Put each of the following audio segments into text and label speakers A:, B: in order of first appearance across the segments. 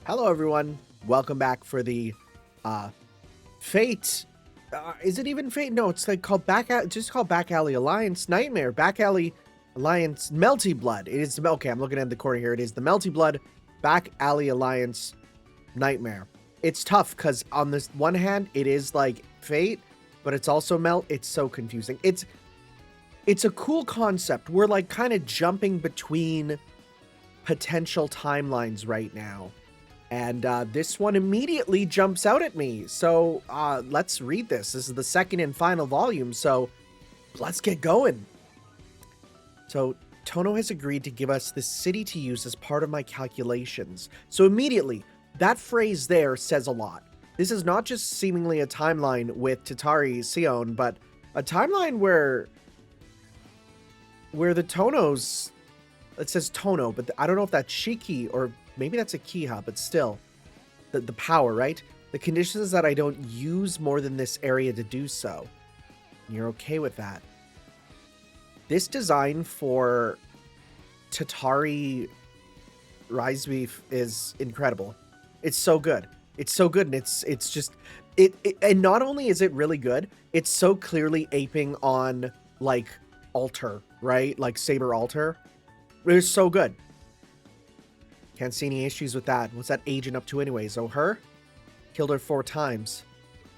A: Hello, everyone. Welcome back for the Fate. Is it even Fate? No, it's like called just called Back Alley Alliance Nightmare. Back Alley Alliance Melty Blood. It is okay. I'm looking at the corner here. It is the Melty Blood Back Alley Alliance Nightmare. It's tough because on this one hand, it is like Fate, but it's also It's so confusing. It's a cool concept. We're like kind of jumping between potential timelines right now. And this one immediately jumps out at me. So let's read this. This is the second and final volume. So let's get going. So Tono has agreed to give us this city to use as part of my calculations. So immediately, that phrase there says a lot. This is not just seemingly a timeline with Tatari Sion, but a timeline where the Tonos, it says Tono, but I don't know if that's Shiki or maybe that's a Kiha, but still, the power, right? The condition is that I don't use more than this area to do so. And you're okay with that. This design for Tatari Rise Beef is incredible. It's so good. It's so good, and it's just and not only is it really good, it's so clearly aping on like Alter, right? Like Saber Alter. It's so good. Can't see any issues with that. What's that agent up to anyways? Oh, her? Killed her 4 times.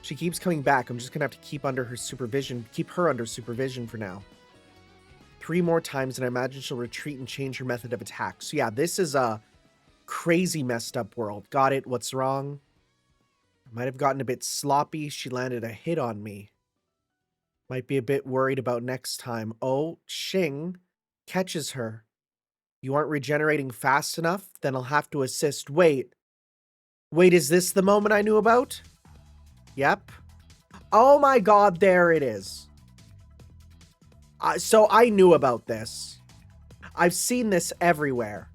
A: She keeps coming back. I'm just gonna have to keep her under supervision for now. 3 more times, and I imagine she'll retreat and change her method of attack. So yeah, this is a crazy messed up world. Got it. What's wrong? I might have gotten a bit sloppy. She landed a hit on me. Might be a bit worried about next time. Oh, Xing catches her. You aren't regenerating fast enough? Then I'll have to assist. Wait, is this the moment I knew about? Yep. Oh my god, there it is. So I knew about this. I've seen this everywhere,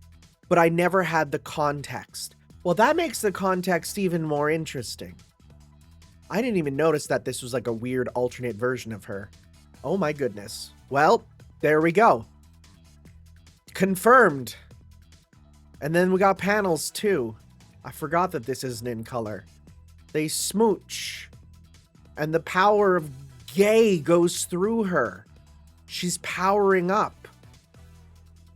A: but I never had the context. Well, that makes the context even more interesting. I didn't even notice that this was like a weird alternate version of her. Oh my goodness. Well, there we go. Confirmed. And then we got panels too. I forgot that this isn't in color. They smooch. And the power of gay goes through her. She's powering up.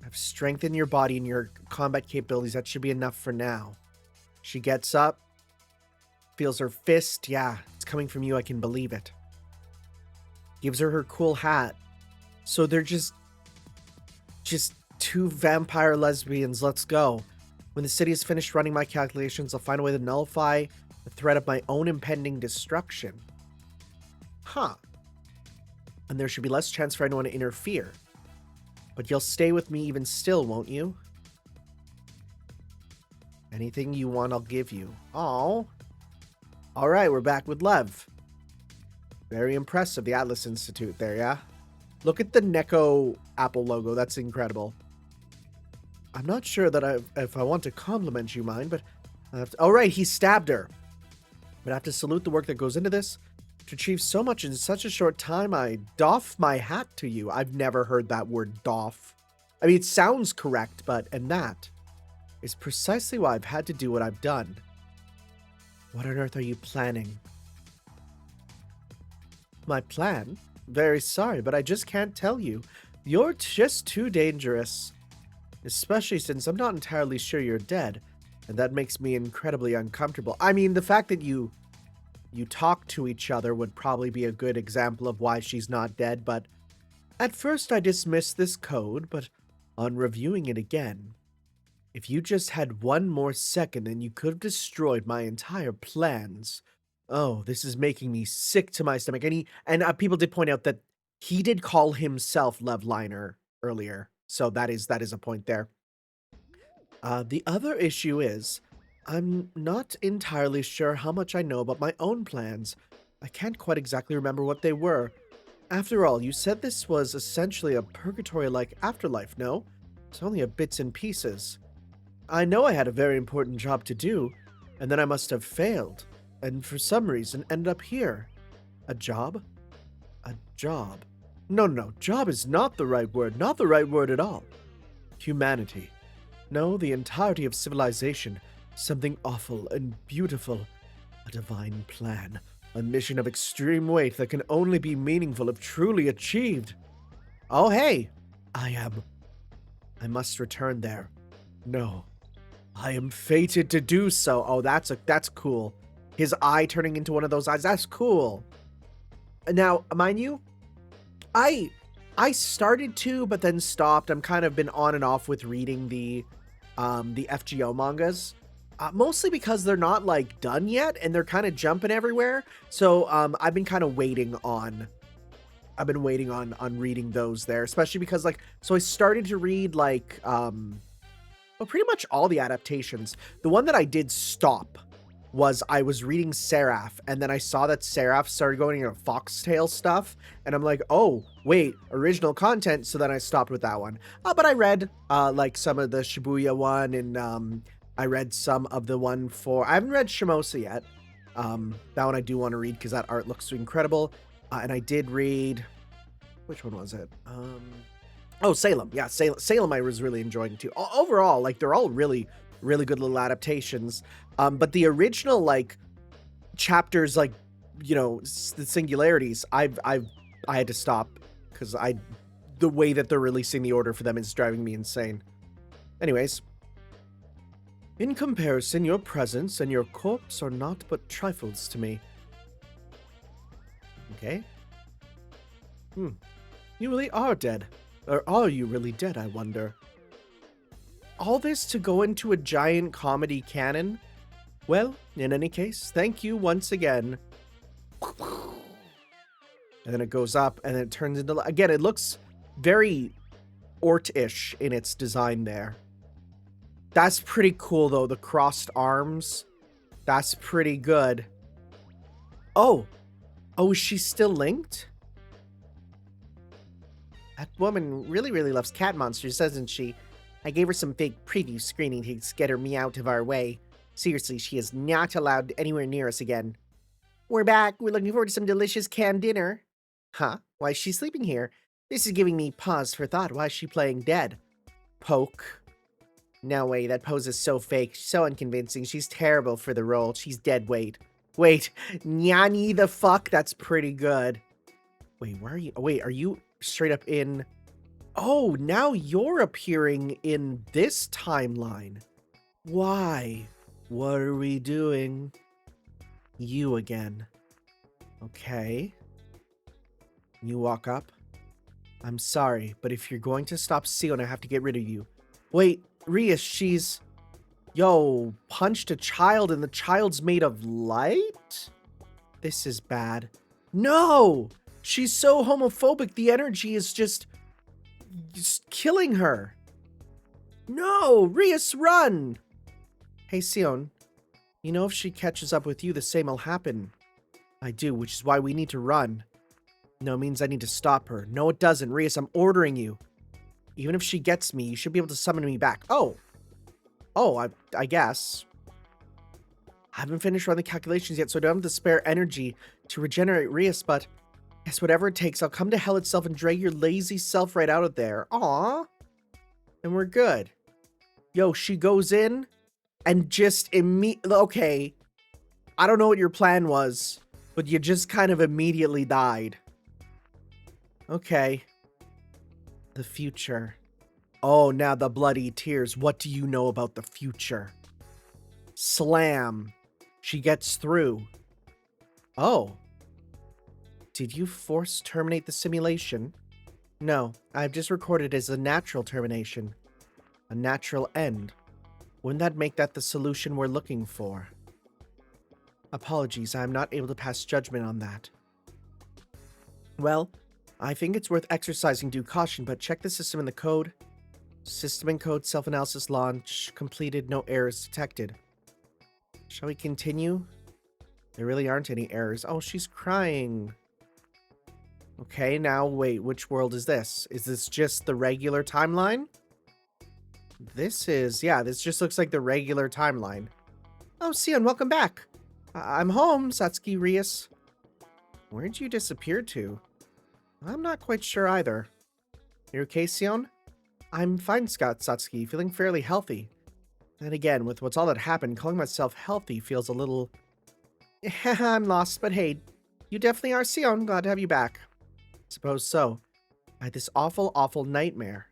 A: I've strengthened your body and your combat capabilities. That should be enough for now. She gets up. Feels her fist. Yeah, it's coming from you. I can believe it. Gives her cool hat. So they're just 2 vampire lesbians. Let's go. When the city is finished running my calculations, I'll find a way to nullify the threat of my own impending destruction. Huh. And there should be less chance for anyone to interfere. But you'll stay with me even still, won't you? Anything you want, I'll give you. Oh. Alright, we're back with Lev. Very impressive, the Atlas Institute there, yeah? Look at the Neco Apple logo. That's incredible. I'm not sure that if I want to compliment you, mind, but I have to... Oh, right, he stabbed her. But I have to salute the work that goes into this. To achieve so much in such a short time, I doff my hat to you. I've never heard that word doff. I mean, it sounds correct, and that is precisely why I've had to do what I've done. What on earth are you planning? My plan? Very sorry, but I just can't tell you. You're just too dangerous. Especially since I'm not entirely sure you're dead, and that makes me incredibly uncomfortable. I mean, the fact that you talk to each other would probably be a good example of why she's not dead, but at first I dismissed this code, but on reviewing it again, if you just had one more second, then you could have destroyed my entire plans. Oh, this is making me sick to my stomach. And people did point out that he did call himself Levliner earlier. So that is a point there. The other issue is, I'm not entirely sure how much I know about my own plans. I can't quite exactly remember what they were. After all, you said this was essentially a purgatory-like afterlife, no? It's only a bits and pieces. I know I had a very important job to do, and then I must have failed, and for some reason ended up here. A job? A job. No, job is not the right word. Not the right word at all. Humanity. No, the entirety of civilization. Something awful and beautiful. A divine plan. A mission of extreme weight that can only be meaningful if truly achieved. Oh, hey. I must return there. No. I am fated to do so. Oh, that's cool. His eye turning into one of those eyes. That's cool. Now, mind you, I started to, but then stopped. I'm kind of been on and off with reading the FGO mangas. Mostly because they're not like done yet and they're kind of jumping everywhere. So I've been kind of waiting on reading those there, especially because so I started to read well, pretty much all the adaptations. The one that I did stop was I was reading Seraph, and then I saw that Seraph started going into Foxtail stuff, and I'm like, oh, wait, original content, so then I stopped with that one. But I read, some of the Shibuya one, and, I read some of the one for... I haven't read Shimosa yet. That one I do want to read, because that art looks incredible. And I did read... Which one was it? Oh, Salem. Yeah, Salem I was really enjoying too. Overall, they're all really, really good little adaptations. But the original, chapters, the singularities, I had to stop because the way that they're releasing the order for them is driving me insane. Anyways. In comparison, your presence and your corpse are not but trifles to me. Okay. You really are dead. Or are you really dead, I wonder? All this to go into a giant comedy canon? Well, in any case, thank you once again. And then it goes up, and then it turns into... Again, it looks very Ort-ish in its design there. That's pretty cool, though, the crossed arms. That's pretty good. Oh! Oh, is she still linked? That woman really, really loves cat monsters, doesn't she? I gave her some fake preview screening to get her me out of our way. Seriously, she is not allowed anywhere near us again. We're back. We're looking forward to some delicious canned dinner. Huh? Why is she sleeping here? This is giving me pause for thought. Why is she playing dead? Poke. No way, that pose is so fake, so unconvincing. She's terrible for the role. She's dead weight. Wait, Nyani the fuck? That's pretty good. Wait, where are you? Oh, wait, are you straight up in... Oh, now you're appearing in this timeline. Why? What are we doing? You again. Okay. You walk up. I'm sorry, but if you're going to stop Sion, I have to get rid of you. Wait, Rias, she's... Yo, punched a child and the child's made of light? This is bad. No! She's so homophobic, the energy is just killing her. No! Rias, run! Hey, Sion. You know if she catches up with you, the same will happen. I do, which is why we need to run. No, it means I need to stop her. No, it doesn't. Rias, I'm ordering you. Even if she gets me, you should be able to summon me back. Oh. Oh, I guess. I haven't finished running the calculations yet, so I don't have the spare energy to regenerate Rias, but yes, whatever it takes, I'll come to hell itself and drag your lazy self right out of there. Aw. And we're good. Yo, she goes in and just okay. I don't know what your plan was, but you just kind of immediately died. Okay. The future. Oh, now the bloody tears. What do you know about the future? Slam. She gets through. Oh. Did you force terminate the simulation? No, I've just recorded it as a natural termination. A natural end. Wouldn't that make that the solution we're looking for? Apologies, I'm not able to pass judgment on that. Well, I think it's worth exercising due caution, but check the system and the code. System and code self-analysis launch completed, no errors detected. Shall we continue? There really aren't any errors. Oh, she's crying. Okay, now wait, which world is this? Is this just the regular timeline? This just looks like the regular timeline. Oh, Sion, welcome back. I'm home, Satsuki Rias. Where'd you disappear to? I'm not quite sure either. You okay, Sion? I'm fine, Scott Satsuki, feeling fairly healthy. And again, with what's all that happened, calling myself healthy feels a little... I'm lost, but hey, you definitely are Sion. Glad to have you back. Suppose so. I had this awful, awful nightmare.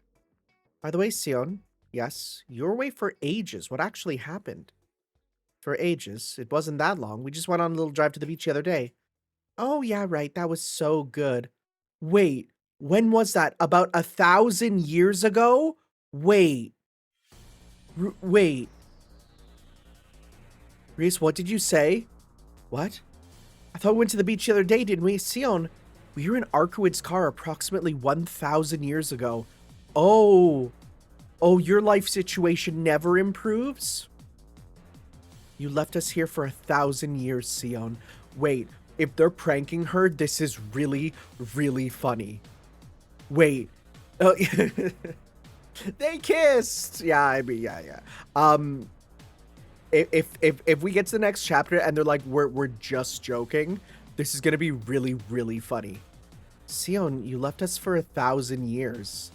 A: By the way, Sion, yes, you were away for ages. What actually happened? For ages. It wasn't that long. We just went on a little drive to the beach the other day. Oh, yeah, right. That was so good. Wait, when was that? About 1,000 years ago? Wait. Wait. Reese, what did you say? What? I thought we went to the beach the other day, didn't we? Sion, we were in Arkwood's car approximately 1,000 years ago. Oh. Oh, your life situation never improves? You left us here for 1,000 years, Sion. Wait, if they're pranking her, this is really, really funny. Wait. Oh, they kissed. Yeah, I mean, yeah. If we get to the next chapter and they're like, we're just joking, this is gonna be really, really funny. Sion, you left us for 1,000 years.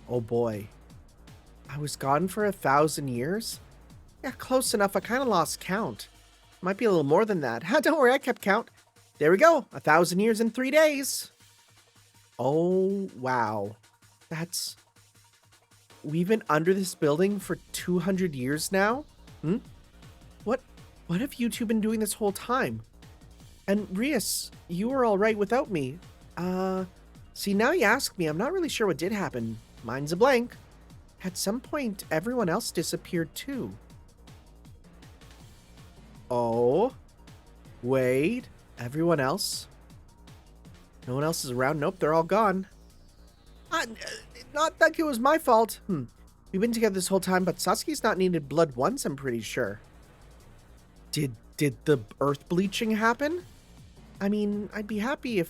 A: Oh boy. I was gone for 1,000 years? Yeah, close enough. I kind of lost count. Might be a little more than that. Don't worry, I kept count. There we go. 1,000 years in 3 days. Oh, wow. That's... We've been under this building for 200 years now? What have you two been doing this whole time? And Rias, you were all right without me. See, now you ask me, I'm not really sure what did happen. Mine's a blank. At some point, everyone else disappeared too. Oh, wait, everyone else? No one else is around? Nope, they're all gone. Not that it was my fault. We've been together this whole time, but Sasuke's not needed blood once, I'm pretty sure. Did the earth bleaching happen? I mean, I'd be happy if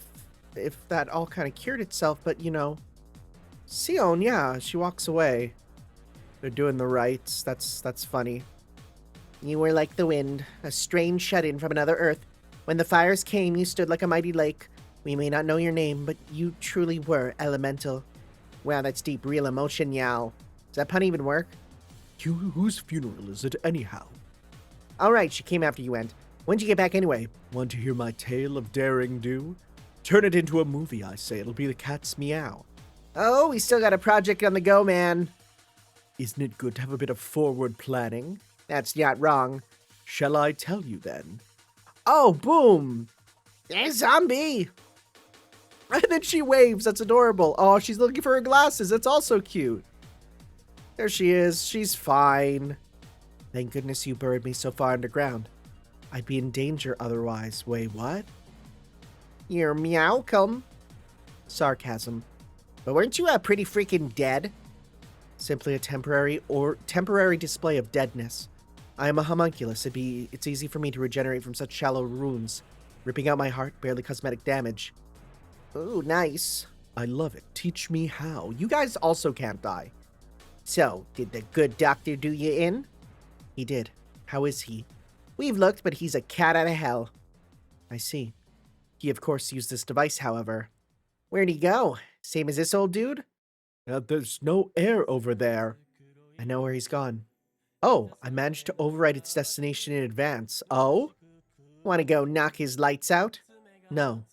A: that all kind of cured itself, but you know. Sion, yeah, she walks away. They're doing the rites. That's funny. You were like the wind, a strange shut-in from another earth. When the fires came, you stood like a mighty lake. We may not know your name, but you truly were elemental. Wow, that's deep, real emotion, Yao. Does that pun even work? Whose funeral is it anyhow? Alright, she came after you went. When'd you get back anyway? Want to hear my tale of daring do? Turn it into a movie, I say. It'll be the cat's meow. Oh, we still got a project on the go, man. Isn't it good to have a bit of forward planning? That's not wrong. Shall I tell you then? Oh, boom! A zombie! And then she waves. That's adorable. Oh, she's looking for her glasses. That's also cute. There she is. She's fine. Thank goodness you buried me so far underground. I'd be in danger otherwise. Wait, what? You're meowcome. Sarcasm. But weren't you pretty freaking dead? Simply a temporary display of deadness. I am a homunculus. It's easy for me to regenerate from such shallow wounds. Ripping out my heart, barely cosmetic damage. Ooh, nice. I love it. Teach me how. You guys also can't die. So, did the good doctor do you in? He did. How is he? We've looked, but he's a cat out of hell. I see. He, of course, used this device, however. Where'd he go? Same as this old dude? There's no air over there. I know where he's gone. Oh, I managed to override its destination in advance. Oh? Want to go knock his lights out? No.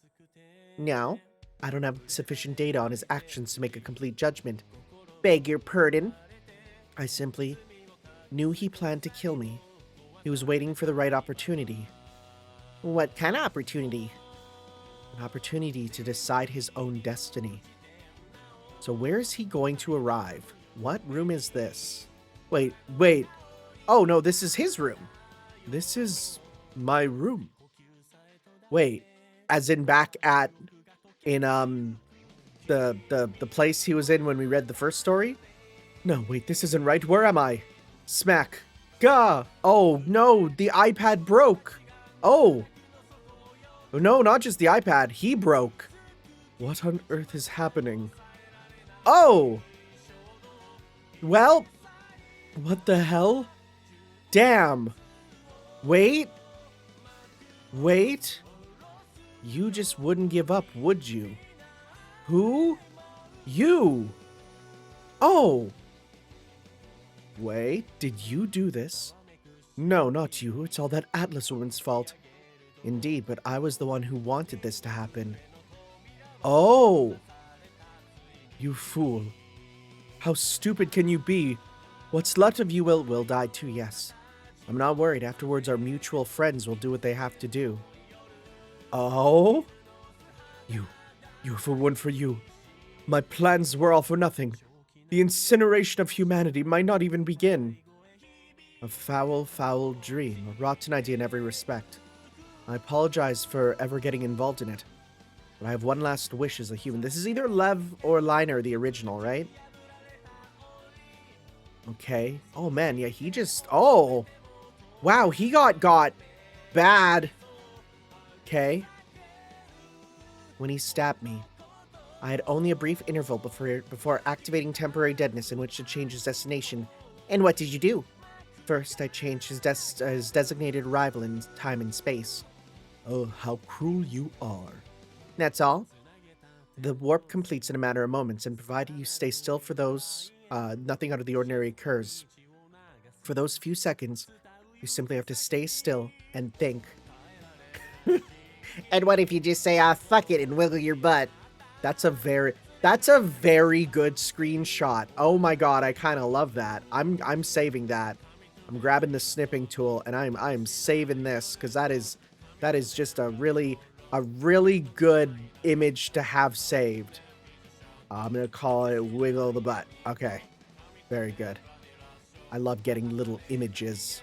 A: No? I don't have sufficient data on his actions to make a complete judgment. Beg your pardon? I simply knew he planned to kill me. He was waiting for the right opportunity. What kind of opportunity? An opportunity to decide his own destiny. So where is he going to arrive? What room is this? Wait. Oh no, this is his room. This is my room. Wait, as in back in the place he was in when we read the first story? No, wait, this isn't right. Where am I? Smack. Gah! Oh no, the iPad broke. Oh. No, not just the iPad. He broke. What on earth is happening? Oh! Well, what the hell? Damn. Wait. You just wouldn't give up, would you? Who? You. Oh. Wait, did you do this? No, not you. It's all that Atlas woman's fault. Indeed, but I was the one who wanted this to happen. Oh! You fool. How stupid can you be? What's left of you will die too, yes. I'm not worried. Afterwards, our mutual friends will do what they have to do. Oh? You for one for you. My plans were all for nothing. The incineration of humanity might not even begin. A foul, foul dream. A rotten idea in every respect. I apologize for ever getting involved in it. But I have one last wish as a human. This is either Lev or Liner, the original, right? Okay. Oh, man. Yeah, he just... Oh! Wow, he got bad. Okay. When he stabbed me, I had only a brief interval before activating temporary deadness in which to change his destination. And what did you do? First, I changed his designated arrival in time and space. Oh, how cruel you are. That's all. The warp completes in a matter of moments, and provided you stay still for those, nothing out of the ordinary occurs. For those few seconds, you simply have to stay still and think. And what if you just say, fuck it and wiggle your butt? That's a very good screenshot. Oh my god, I kind of love that. I'm saving that. I'm grabbing the snipping tool and I'm saving this because that is just a really good image to have saved. I'm gonna call it wiggle the butt. Okay, very good. I love getting little images.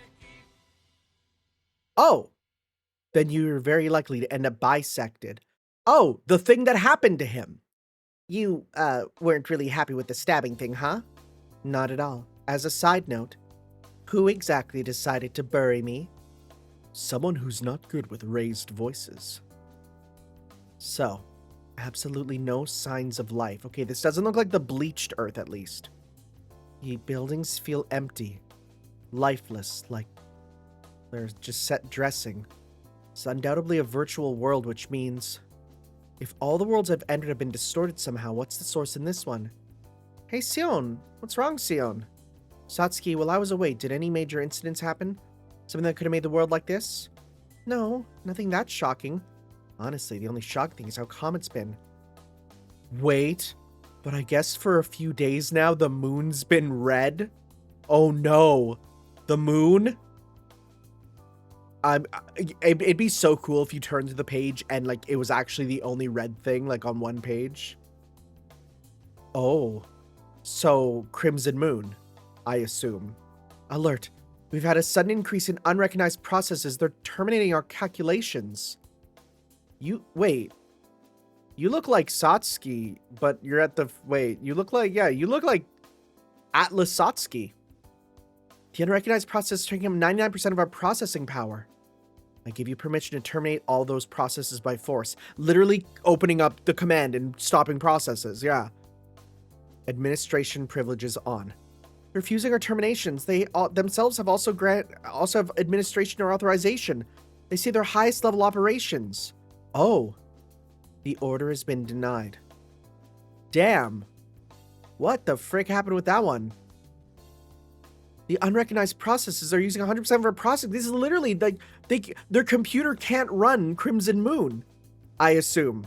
A: Oh, then you're very likely to end up bisected. Oh, the thing that happened to him. You, weren't really happy with the stabbing thing, huh? Not at all. As a side note, who exactly decided to bury me? Someone who's not good with raised voices. So, absolutely no signs of life. Okay, this doesn't look like the bleached Earth, at least. The buildings feel empty, lifeless, like they're just set dressing. It's undoubtedly a virtual world, which means if all the worlds I've entered have been distorted somehow, what's the source in this one? Hey, Sion. What's wrong, Sion? Satsuki, while I was away, did any major incidents happen? Something that could have made the world like this? No, nothing that shocking. Honestly, the only shocking thing is how calm it's been. Wait, but I guess for a few days now, the moon's been red? Oh no. The moon? It'd be so cool if you turned to the page and like it was actually the only red thing like on one page. Oh, so Crimson Moon, I assume. Alert! We've had a sudden increase in unrecognized processes. They're terminating our calculations. Wait. You look like Satsuki, but you're at the you look like Atlas Satsuki. The unrecognized process is taking up 99% of our processing power. I give you permission to terminate all those processes by force. Literally opening up the command and stopping processes, yeah. Administration privileges on. Refusing our terminations, they themselves have also have administration or authorization. They see their highest level operations. Oh. The order has been denied. Damn. What the frick happened with that one? The unrecognized processes are using 100% of our processing. This is literally like their computer can't run Crimson Moon, I assume.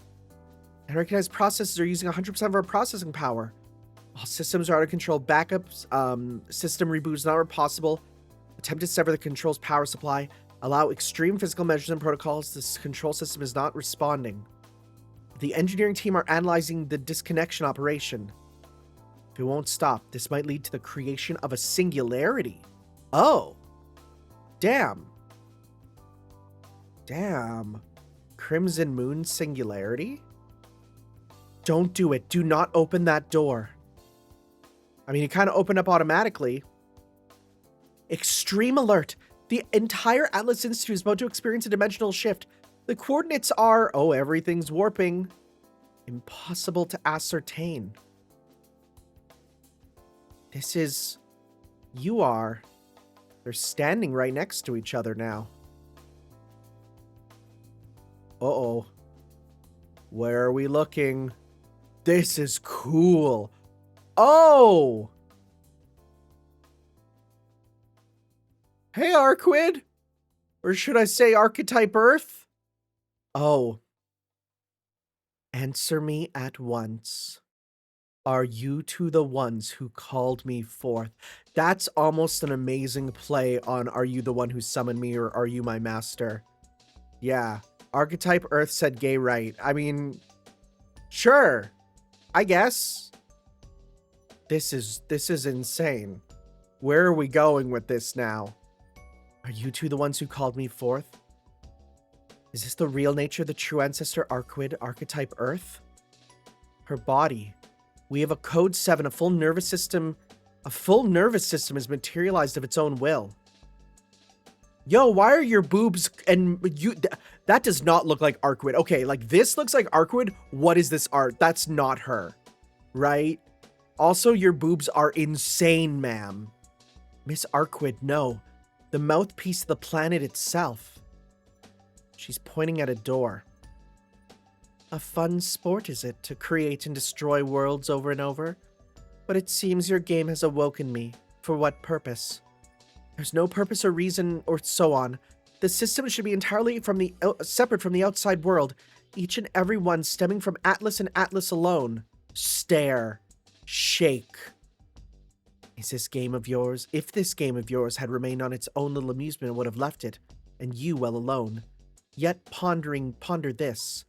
A: Unrecognized processes are using 100% of our processing power. All systems are out of control. Backups, system reboots not possible. Attempt to sever the control's power supply. Allow extreme physical measures and protocols. This control system is not responding. The engineering team are analyzing the disconnection operation. If it won't stop, this might lead to the creation of a singularity. Oh. Damn. Damn. Crimson Moon singularity? Don't do it. Do not open that door. I mean, it kind of opened up automatically. Extreme alert. The entire Atlas Institute is about to experience a dimensional shift. The coordinates are... Oh, everything's warping. Impossible to ascertain. This is... You are... They're standing right next to each other now. Uh-oh. Where are we looking? This is cool. Oh! Hey, Arquid! Or should I say Archetype Earth? Oh. Answer me at once. Are you two the ones who called me forth? That's almost an amazing play on are you the one who summoned me or are you my master? Yeah. Archetype Earth said gay right. I mean, sure. I guess. This is insane. Where are we going with this now? Are you two the ones who called me forth? Is this the real nature of the true ancestor Arquid, Archetype Earth? Her body. We have a code 7, a full nervous system. A full nervous system is materialized of its own will. Yo, why are your boobs and you? That does not look like Arquid. Okay, like this looks like Arquid. What is this art? That's not her, right? Also, your boobs are insane, ma'am. Miss Arquid, no. The mouthpiece of the planet itself. She's pointing at a door. A fun sport, is it, to create and destroy worlds over and over? But it seems your game has awoken me. For what purpose? There's no purpose or reason or so on. The system should be entirely separate from the outside world, each and every one stemming from Atlas and Atlas alone. Stare. Shake. Is this game of yours? If this game of yours had remained on its own little amusement, it would have left it, and you well alone. Yet ponder this.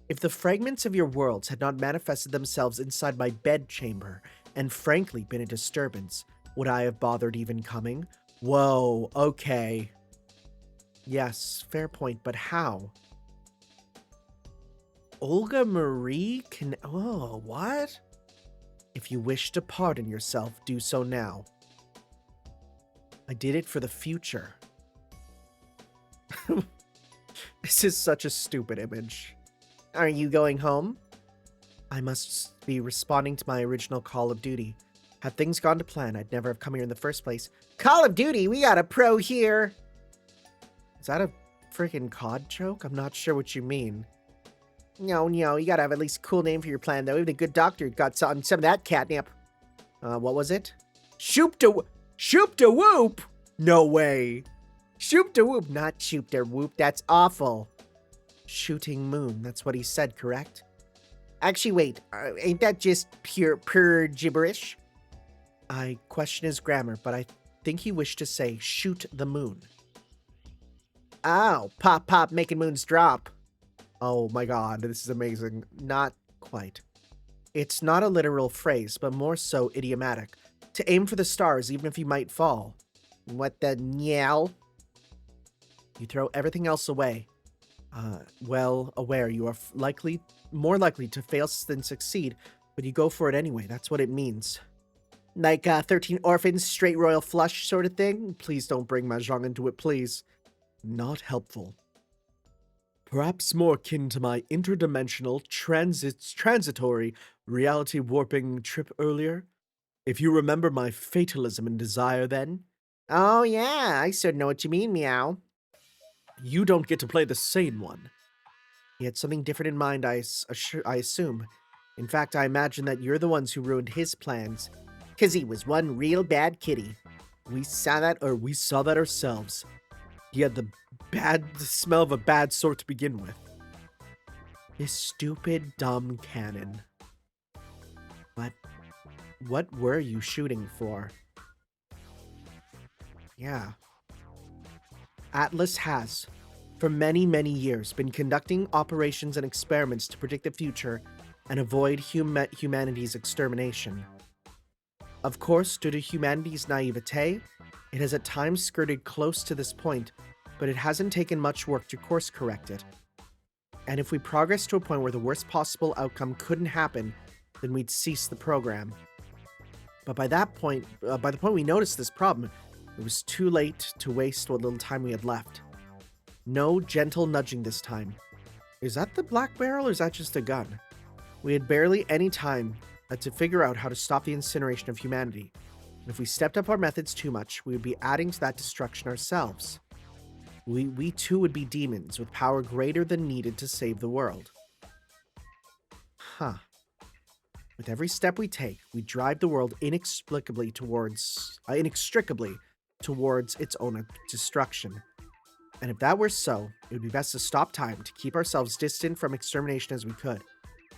A: If the fragments of your worlds had not manifested themselves inside my bedchamber, and frankly been a disturbance, would I have bothered even coming? Whoa, okay. Yes, fair point, but how? Olga Marie can... Oh, what? If you wish to pardon yourself, do so now. I did it for the future. This is such a stupid image. Are you going home? I must be responding to my original call of duty. Had things gone to plan, I'd never have come here in the first place. Call of Duty, we got a pro here. Is that a freaking COD joke? I'm not sure what you mean. No, you gotta have at least a cool name for your plan, though. Even a good doctor got some of that catnip. What was it? Shoop da whoop? No way. Shoop da whoop, not shoop da whoop. That's awful. Shooting moon, that's what he said, correct? Actually, wait, ain't that just pure gibberish? I question his grammar, but I think he wished to say shoot the moon. Oh, pop, making moons drop. Oh my god, this is amazing. Not quite. It's not a literal phrase, but more so idiomatic. To aim for the stars, even if you might fall. What the nyell? You throw everything else away. Well aware you are more likely to fail than succeed, but you go for it anyway. That's what it means. Like 13 orphans, straight royal flush sort of thing? Please don't bring Mahjong into it, please. Not helpful. Perhaps more akin to my interdimensional transitory reality warping trip earlier? If you remember my fatalism and desire then? Oh yeah, I sort of know what you mean, meow. You don't get to play the sane one. He had something different in mind, I assume. In fact, I imagine that you're the ones who ruined his plans. 'Cause he was one real bad kitty. We saw that ourselves. He had the smell of a bad sort to begin with. His stupid, dumb cannon. But what were you shooting for? Yeah. Atlas has, for many, many years, been conducting operations and experiments to predict the future and avoid humanity's extermination. Of course, due to humanity's naivete, it has at times skirted close to this point, but it hasn't taken much work to course correct it. And if we progress to a point where the worst possible outcome couldn't happen, then we'd cease the program. But by the point we noticed this problem, it was too late to waste what little time we had left. No gentle nudging this time. Is that the black barrel or is that just a gun? We had barely any time to figure out how to stop the incineration of humanity. And if we stepped up our methods too much, we would be adding to that destruction ourselves. We too would be demons with power greater than needed to save the world. Huh. With every step we take, we drive the world inextricably towards its own destruction. And if that were so, it would be best to stop time to keep ourselves distant from extermination as we could.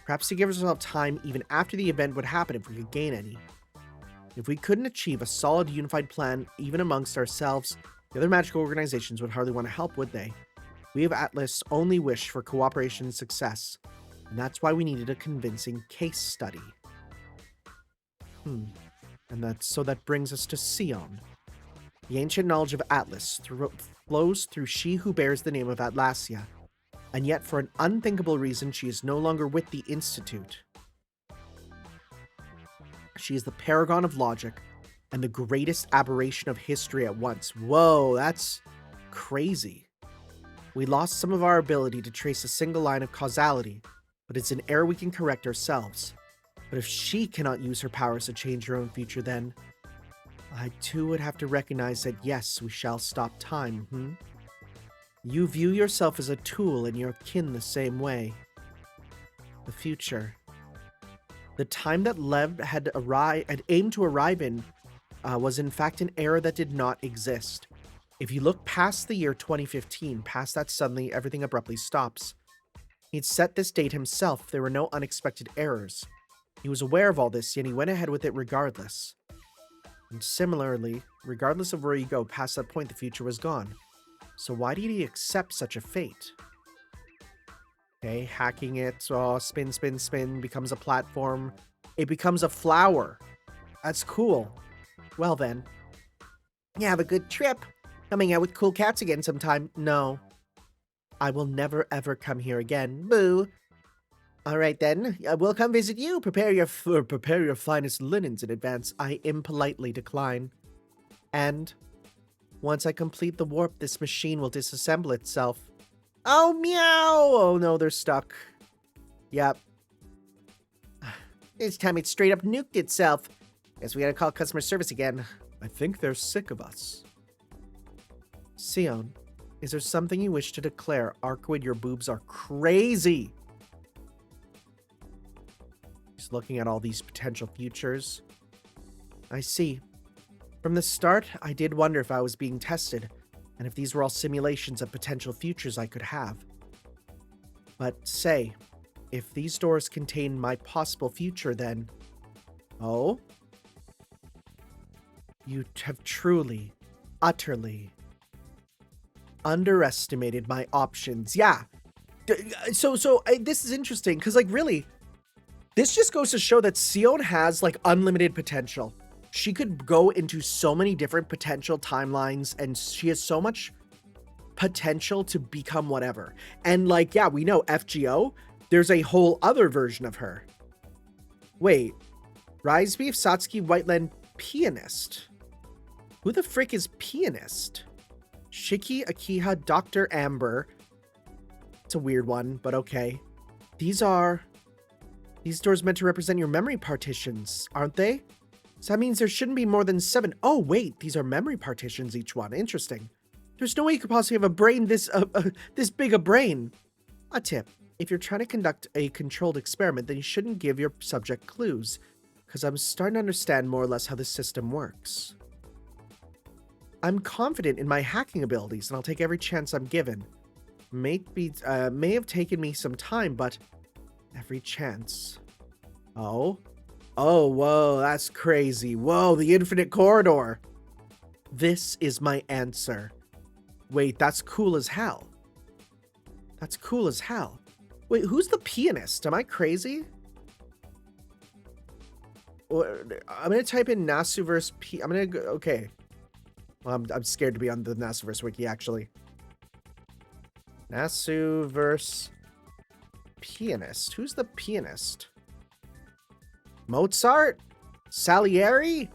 A: Perhaps to give ourselves time even after the event would happen if we could gain any. If we couldn't achieve a solid unified plan even amongst ourselves, the other magical organizations would hardly want to help, would they? We of Atlas only wish for cooperation and success, and that's why we needed a convincing case study. And that brings us to Sion. The ancient knowledge of Atlas flows through she who bears the name of Atlasia, and yet for an unthinkable reason she is no longer with the Institute. She is the paragon of logic and the greatest aberration of history at once. Whoa, that's crazy. We lost some of our ability to trace a single line of causality, but it's an error we can correct ourselves. But if she cannot use her powers to change her own future, then I too would have to recognize that yes, we shall stop time, You view yourself as a tool and your kin the same way. The future. The time that Lev had aimed to arrive in was in fact an era that did not exist. If you look past the year 2015, past that suddenly everything abruptly stops. He'd set this date himself. There were no unexpected errors. He was aware of all this, yet he went ahead with it regardless. And similarly, regardless of where you go past that point, the future was gone. So why did he accept such a fate? Okay, hacking it, spin, spin, spin, becomes a platform. It becomes a flower. That's cool. Well then. You have a good trip. Coming out with cool cats again sometime. No. I will never ever come here again. Boo. Alright then, we'll come visit you. Prepare your finest linens in advance. I impolitely decline. And once I complete the warp, this machine will disassemble itself. Oh, meow! Oh no, they're stuck. Yep. This time it straight up nuked itself. Guess we gotta call customer service again. I think they're sick of us. Sion, is there something you wish to declare? Arcwood, your boobs are crazy! He's looking at all these potential futures. I see. From the start, I did wonder if I was being tested, and if these were all simulations of potential futures I could have. But say, if these doors contain my possible future, then... Oh? You have truly, utterly underestimated my options. Yeah. This is interesting, because, like, really, this just goes to show that Sion has, like, unlimited potential. She could go into so many different potential timelines, and she has so much potential to become whatever. And, like, yeah, we know FGO, there's a whole other version of her. Wait, Rise Beef, Satsuki, Whiteland, Pianist. Who the frick is Pianist? Shiki, Akiha, Dr. Amber. It's a weird one, but okay. These doors meant to represent your memory partitions, aren't they? So that means there shouldn't be more than 7. Oh, wait, these are memory partitions, each one. Interesting. There's no way you could possibly have a brain this big a brain. A tip. If you're trying to conduct a controlled experiment, then you shouldn't give your subject clues, because I'm starting to understand more or less how this system works. I'm confident in my hacking abilities, and I'll take every chance I'm given. May have taken me some time, but every chance. Oh, whoa, that's crazy. Whoa, the infinite corridor. This is my answer. Wait, that's cool as hell. That's cool as hell. Wait, who's the pianist? Am I crazy? I'm gonna type in Nasuverse P. I'm gonna go. Okay. Well, I'm scared to be on the Nasuverse wiki actually. Nasuverse pianist. Who's the pianist? Mozart? Salieri?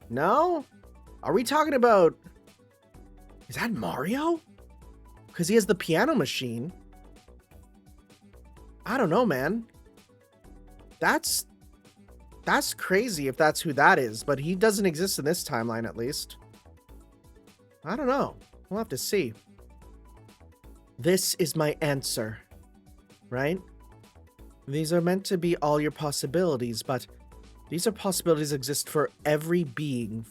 A: No? Are we talking about... Is that Mario? Because he has the piano machine. I don't know, man. That's crazy if that's who that is, but he doesn't exist in this timeline at least. I don't know. We'll have to see. This is my answer, right? These are meant to be all your possibilities, but these are possibilities that exist for every being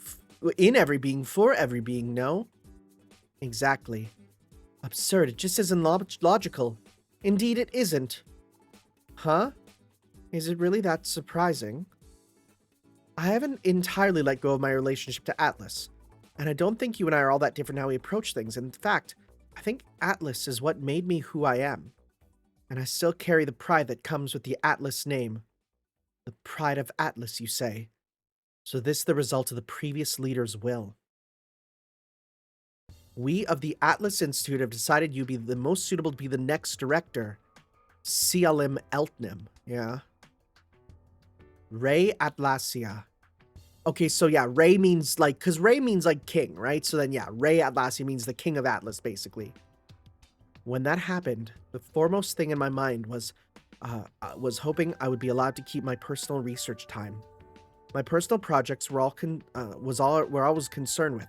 A: In every being, for every being, no? Exactly. Absurd. It just isn't logical. Indeed, it isn't. Huh? Is it really that surprising? I haven't entirely let go of my relationship to Atlas, and I don't think you and I are all that different how we approach things. In fact, I think Atlas is what made me who I am, and I still carry the pride that comes with the Atlas name. The pride of Atlas, you say? So this is the result of the previous leader's will. We of the Atlas Institute have decided you be the most suitable to be the next director. Sialim Eltnim, yeah. Ray Atlasia. Okay, so yeah, Ray means like, because Ray means like king, right? So then yeah, Ray Atlasia means the king of Atlas, basically. When that happened, the foremost thing in my mind was hoping I would be allowed to keep my personal research time. My personal projects were all I was concerned with.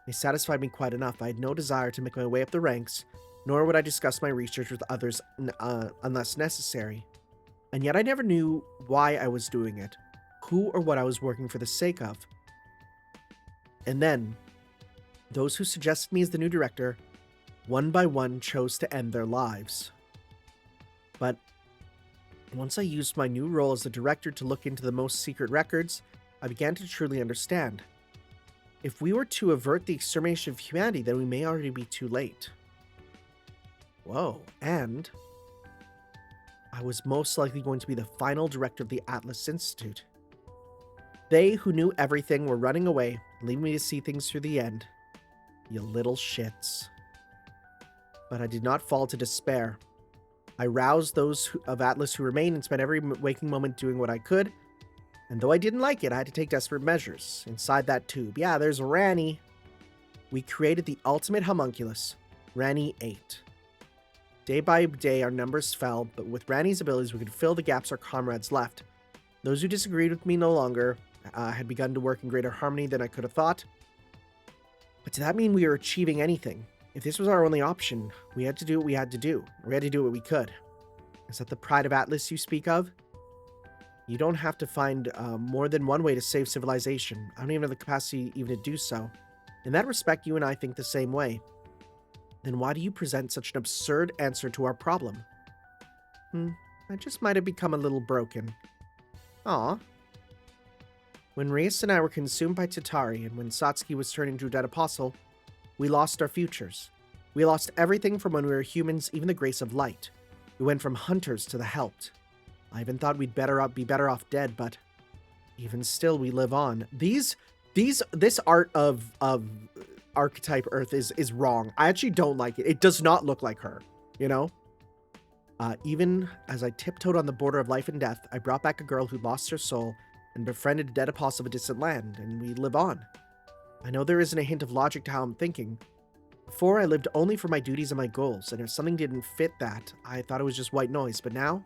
A: They satisfied me quite enough. I had no desire to make my way up the ranks, nor would I discuss my research with others unless necessary. And yet I never knew why I was doing it, who or what I was working for the sake of. And then, those who suggested me as the new director, one by one chose to end their lives. But once I used my new role as the director to look into the most secret records, I began to truly understand. If we were to avert the extermination of humanity, then we may already be too late. Whoa, and I was most likely going to be the final director of the Atlas Institute. They who knew everything were running away, leaving me to see things through the end. You little shits. But I did not fall to despair. I roused those of Atlas who remained and spent every waking moment doing what I could. And though I didn't like it, I had to take desperate measures. Inside that tube, yeah, there's Ranny. We created the ultimate homunculus, Ranny 8. Day by day, our numbers fell, but with Ranny's abilities, we could fill the gaps our comrades left. Those who disagreed with me no longer had begun to work in greater harmony than I could have thought. But did that mean we were achieving anything? If this was our only option, we had to do what we had to do. We had to do what we could. Is that the pride of Atlas you speak of? You don't have to find more than one way to save civilization. I don't even have the capacity even to do so. In that respect, you and I think the same way. Then why do you present such an absurd answer to our problem? I just might have become a little broken. Aw. When Reyes and I were consumed by Tatari, and when Satsuki was turned into a dead apostle, we lost our futures. We lost everything from when we were humans, even the grace of light. We went from hunters to the helped. I even thought we'd be better off dead, but even still, we live on. This art of archetype Earth is wrong. I actually don't like it. It does not look like her, you know? Even as I tiptoed on the border of life and death, I brought back a girl who lost her soul and befriended a dead apostle of a distant land, and we live on. I know there isn't a hint of logic to how I'm thinking. Before, I lived only for my duties and my goals, and if something didn't fit that, I thought it was just white noise, but now,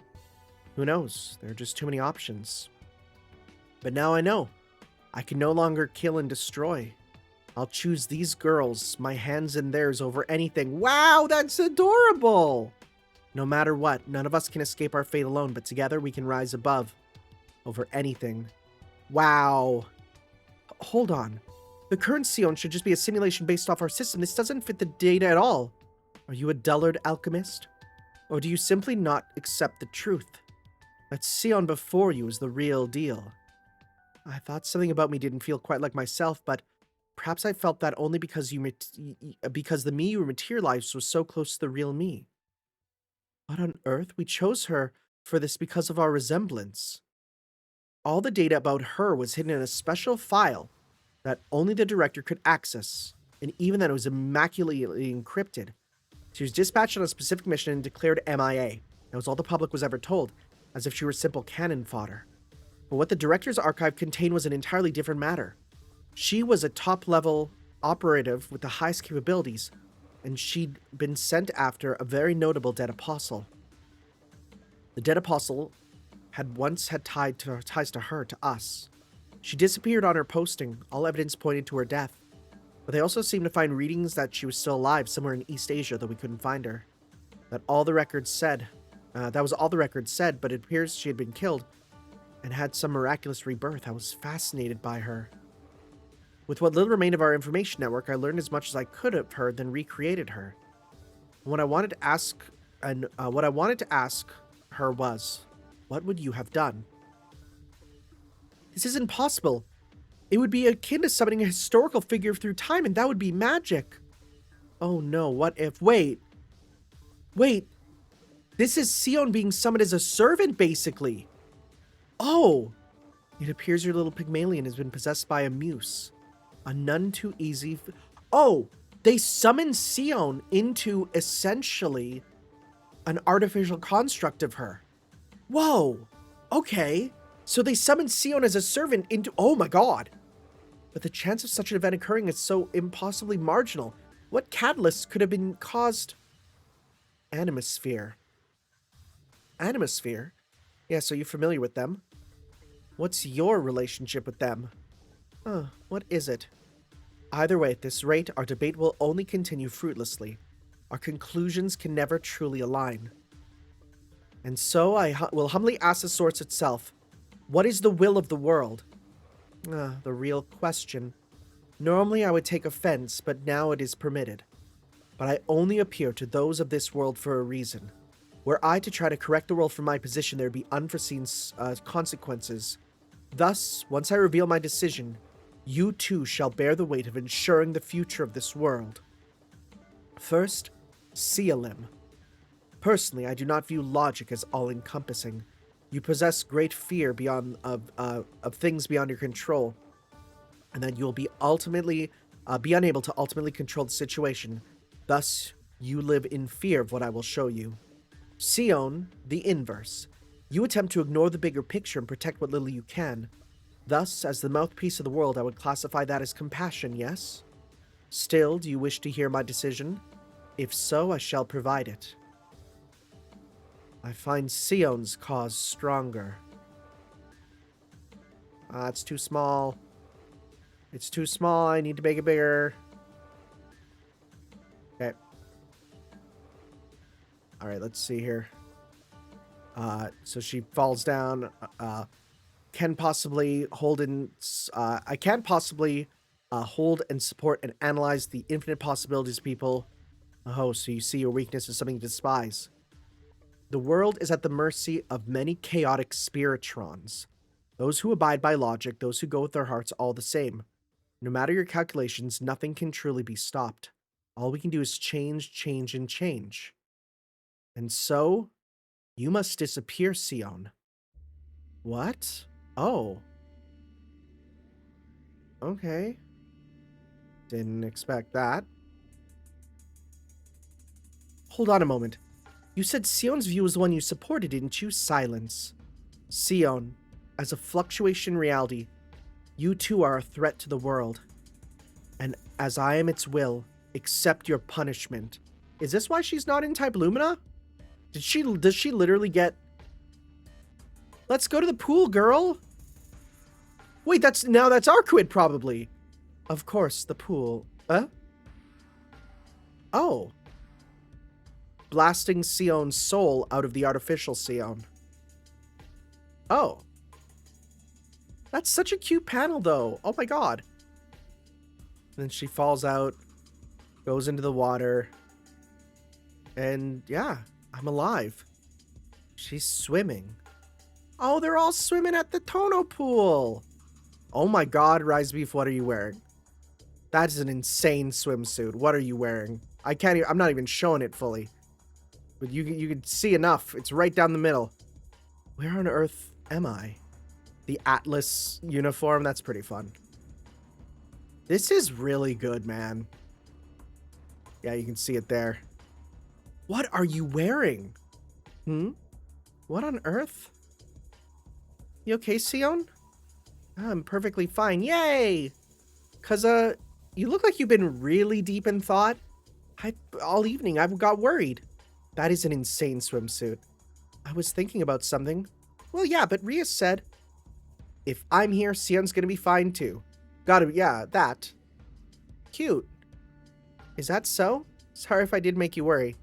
A: who knows? There are just too many options. But now I know. I can no longer kill and destroy. I'll choose these girls, my hands and theirs, over anything. Wow, that's adorable! No matter what, none of us can escape our fate alone, but together we can rise above. Over anything. Wow. Hold on. The current Sion should just be a simulation based off our system. This doesn't fit the data at all. Are you a dullard alchemist? Or do you simply not accept the truth? That Sion before you is the real deal. I thought something about me didn't feel quite like myself, but perhaps I felt that only because the me you materialized was so close to the real me. What on earth? We chose her for this because of our resemblance. All the data about her was hidden in a special file that only the director could access, and even then it was immaculately encrypted. She was dispatched on a specific mission and declared MIA. That was all the public was ever told, as if she were simple cannon fodder. But what the director's archive contained was an entirely different matter. She was a top-level operative with the highest capabilities, and she'd been sent after a very notable dead apostle. The dead apostle had once had ties to her, to us. She disappeared on her posting. All evidence pointed to her death. But they also seemed to find readings that she was still alive somewhere in East Asia, though we couldn't find her. That was all the records said, but it appears she had been killed and had some miraculous rebirth. I was fascinated by her. With what little remained of our information network, I learned as much as I could of her, then recreated her. And what I wanted to ask her was, what would you have done? This isn't possible. It would be akin to summoning a historical figure through time, and that would be magic. Oh no, what if? Wait. This is Sion being summoned as a servant, basically. Oh. It appears your little Pygmalion has been possessed by a muse. A none too easy... Oh, they summoned Sion into, essentially, an artificial construct of her. Whoa. Okay. So they summoned Sion as a servant into... Oh my god. But the chance of such an event occurring is so impossibly marginal. What catalyst could have been caused? Animosphere. Animosphere? Yeah, so you're familiar with them. What's your relationship with them? What is it? Either way, at this rate, our debate will only continue fruitlessly. Our conclusions can never truly align. And so I will humbly ask the source itself, what is the will of the world? The real question. Normally I would take offense, but now it is permitted. But I only appear to those of this world for a reason. Were I to try to correct the world from my position, there would be unforeseen consequences. Thus, once I reveal my decision, you too shall bear the weight of ensuring the future of this world. First, Sealim. Personally, I do not view logic as all-encompassing. You possess great fear of things beyond your control, and that you will be unable to ultimately control the situation. Thus, you live in fear of what I will show you. Sion, the inverse. You attempt to ignore the bigger picture and protect what little you can. Thus, as the mouthpiece of the world, I would classify that as compassion, yes? Still, do you wish to hear my decision? If so, I shall provide it. I find Sion's cause stronger. It's too small. It's too small. I need to make it bigger. Okay. Alright, let's see here. So she falls down. Can possibly hold in... I can't possibly hold and support and analyze the infinite possibilities of people. Oh, so you see your weakness as something to despise. The world is at the mercy of many chaotic spiritrons. Those who abide by logic, those who go with their hearts, all the same. No matter your calculations, nothing can truly be stopped. All we can do is change, and change. And so, you must disappear, Sion. What? Oh. Okay. Didn't expect that. Hold on a moment. You said Sion's view was the one you supported, didn't you? Silence. Sion, as a fluctuation reality, you too are a threat to the world. And as I am its will, accept your punishment. Is this why she's not in Type Lumina? Does she literally get... Let's go to the pool, girl! Wait, that's Arquid, probably. Of course, the pool. Oh. Blasting Sion's soul out of the artificial Sion. Oh. That's such a cute panel, though. Oh my god. And then she falls out, goes into the water, and yeah, I'm alive. She's swimming. Oh, they're all swimming at the Tono pool. Oh my god, Rise Beef, what are you wearing? That is an insane swimsuit. What are you wearing? I'm not even showing it fully. But you can see enough. It's right down the middle. Where on earth am I? The Atlas uniform? That's pretty fun. This is really good, man. Yeah, you can see it there. What are you wearing? What on earth? You okay, Sion? I'm perfectly fine. Yay! Cause, you look like you've been really deep in thought. All evening, I've got worried. That is an insane swimsuit. I was thinking about something. Well, yeah, but Ria said, if I'm here, Sion's gonna be fine too. Yeah, that. Cute. Is that so? Sorry if I did make you worry.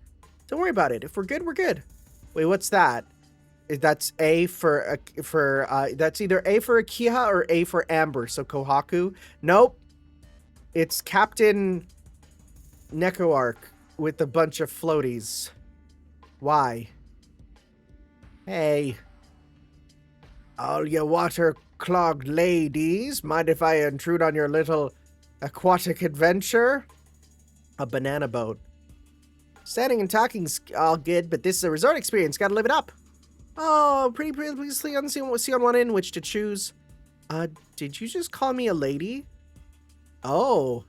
A: Don't worry about it. If we're good, we're good. Wait, what's that? That's A for that's either A for Akiha or A for Amber. So Kohaku. Nope. It's Captain Neco-Arc with a bunch of floaties. Why? Hey. All you water-clogged ladies, mind if I intrude on your little aquatic adventure? A banana boat. Standing and talking's all good, but this is a resort experience. Gotta live it up. Oh, pretty previously on see on one in which to choose. Did you just call me a lady? Oh.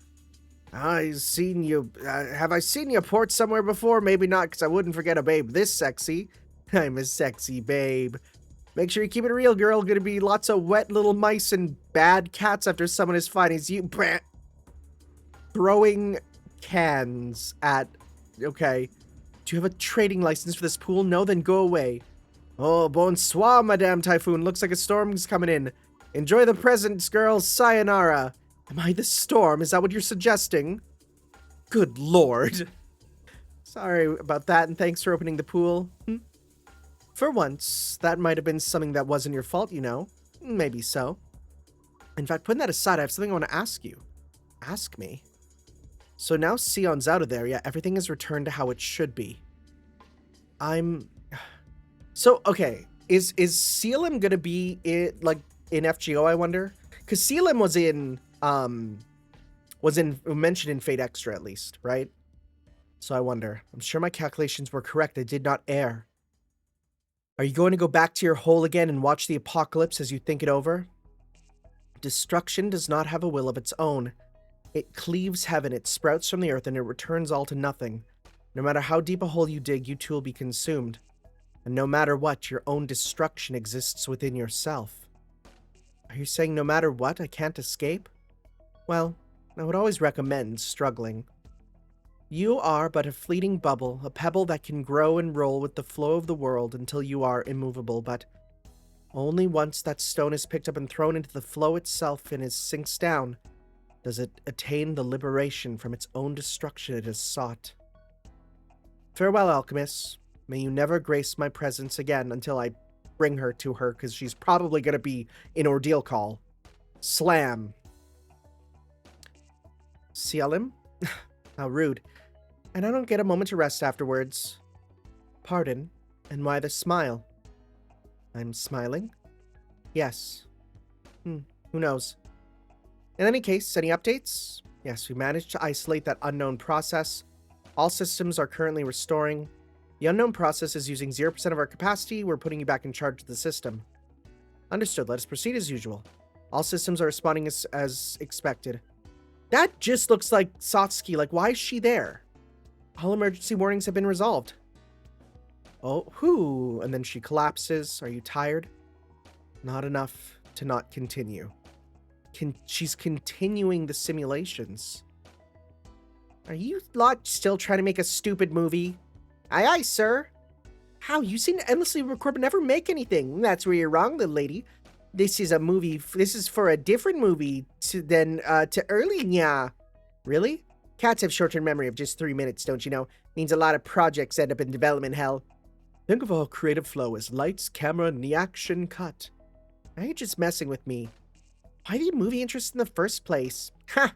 A: I've seen you. Have I seen you port somewhere before? Maybe not, because I wouldn't forget a babe this sexy. I'm a sexy babe. Make sure you keep it real, girl. Gonna be lots of wet little mice and bad cats after someone as fine as you. Throwing cans at... Okay. Do you have a trading license for this pool? No? Then go away. Oh, bonsoir, Madame Typhoon. Looks like a storm's coming in. Enjoy the presents, girls. Sayonara. Am I the storm? Is that what you're suggesting? Good lord. Sorry about that, and thanks for opening the pool. For once, that might have been something that wasn't your fault, you know. Maybe so. In fact, putting that aside, I have something I want to ask you. Ask me? So now Sion's out of there, yeah, everything is returned to how it should be. So, okay, is Selim gonna be in FGO, I wonder? Because Selim was mentioned in Fate Extra, at least, right? So I wonder. I'm sure my calculations were correct. I did not err. Are you going to go back to your hole again and watch the apocalypse as you think it over? Destruction does not have a will of its own. It cleaves heaven, it sprouts from the earth, and it returns all to nothing. No matter how deep a hole you dig, you too will be consumed. And no matter what, your own destruction exists within yourself. Are you saying no matter what, I can't escape? Well, I would always recommend struggling. You are but a fleeting bubble, a pebble that can grow and roll with the flow of the world until you are immovable, but only once that stone is picked up and thrown into the flow itself and it sinks down, does it attain the liberation from its own destruction it has sought. Farewell, alchemist. May you never grace my presence again until I bring her to her, because she's probably going to be in ordeal call. Slam. Selim? How rude. And I don't get a moment to rest afterwards. Pardon, and why the smile? I'm smiling? Yes. Who knows? In any case, any updates? Yes, we managed to isolate that unknown process. All systems are currently restoring. The unknown process is using 0% of our capacity. We're putting you back in charge of the system. Understood. Let us proceed as usual. All systems are responding as expected. That just looks like Satsuki. Like, why is she there? All emergency warnings have been resolved. Oh, whoo. And then she collapses. Are you tired? Not enough to not continue. She's continuing the simulations. Are you lot still trying to make a stupid movie? Aye, aye, sir. How? You seem to endlessly record but never make anything. That's where you're wrong, little lady. This is a movie. This is for a different movie to early, yeah. Really? Cats have short-term memory of just 3 minutes, don't you know? Means a lot of projects end up in development hell. Think of our creative flow as lights, camera, and the action cut. Are you just messing with me? Why the movie interest in the first place? Ha!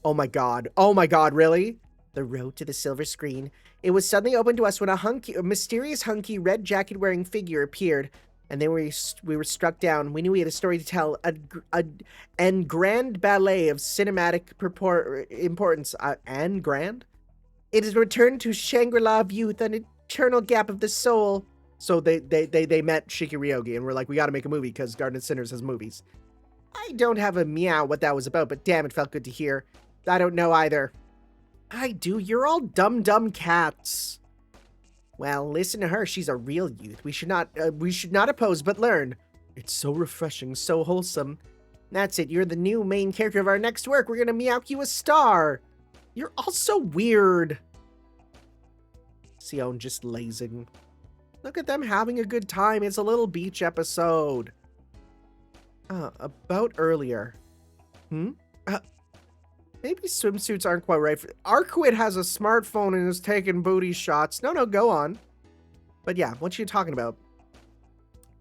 A: Oh my god. Oh my god, really? The road to the silver screen. It was suddenly open to us when a mysterious hunky red jacket wearing figure appeared, and then we were struck down. We knew we had a story to tell, and grand ballet of cinematic importance. And grand? It is returned to Shangri-La of youth, an eternal gap of the soul. So they met Shikiryogi, and we're like, we gotta make a movie because Garden of Sinners has movies. I don't have a meow what that was about, but damn, it felt good to hear. I don't know either. I do. You're all dumb cats. Well, listen to her. She's a real youth. We should not oppose, but learn. It's so refreshing, so wholesome. That's it. You're the new main character of our next work. We're gonna meow you a star. You're all so weird. Sion just lazing. Look at them having a good time. It's a little beach episode. About earlier. Maybe swimsuits aren't quite right for... Arquid has a smartphone and is taking booty shots. No, go on. But yeah, what you talking about?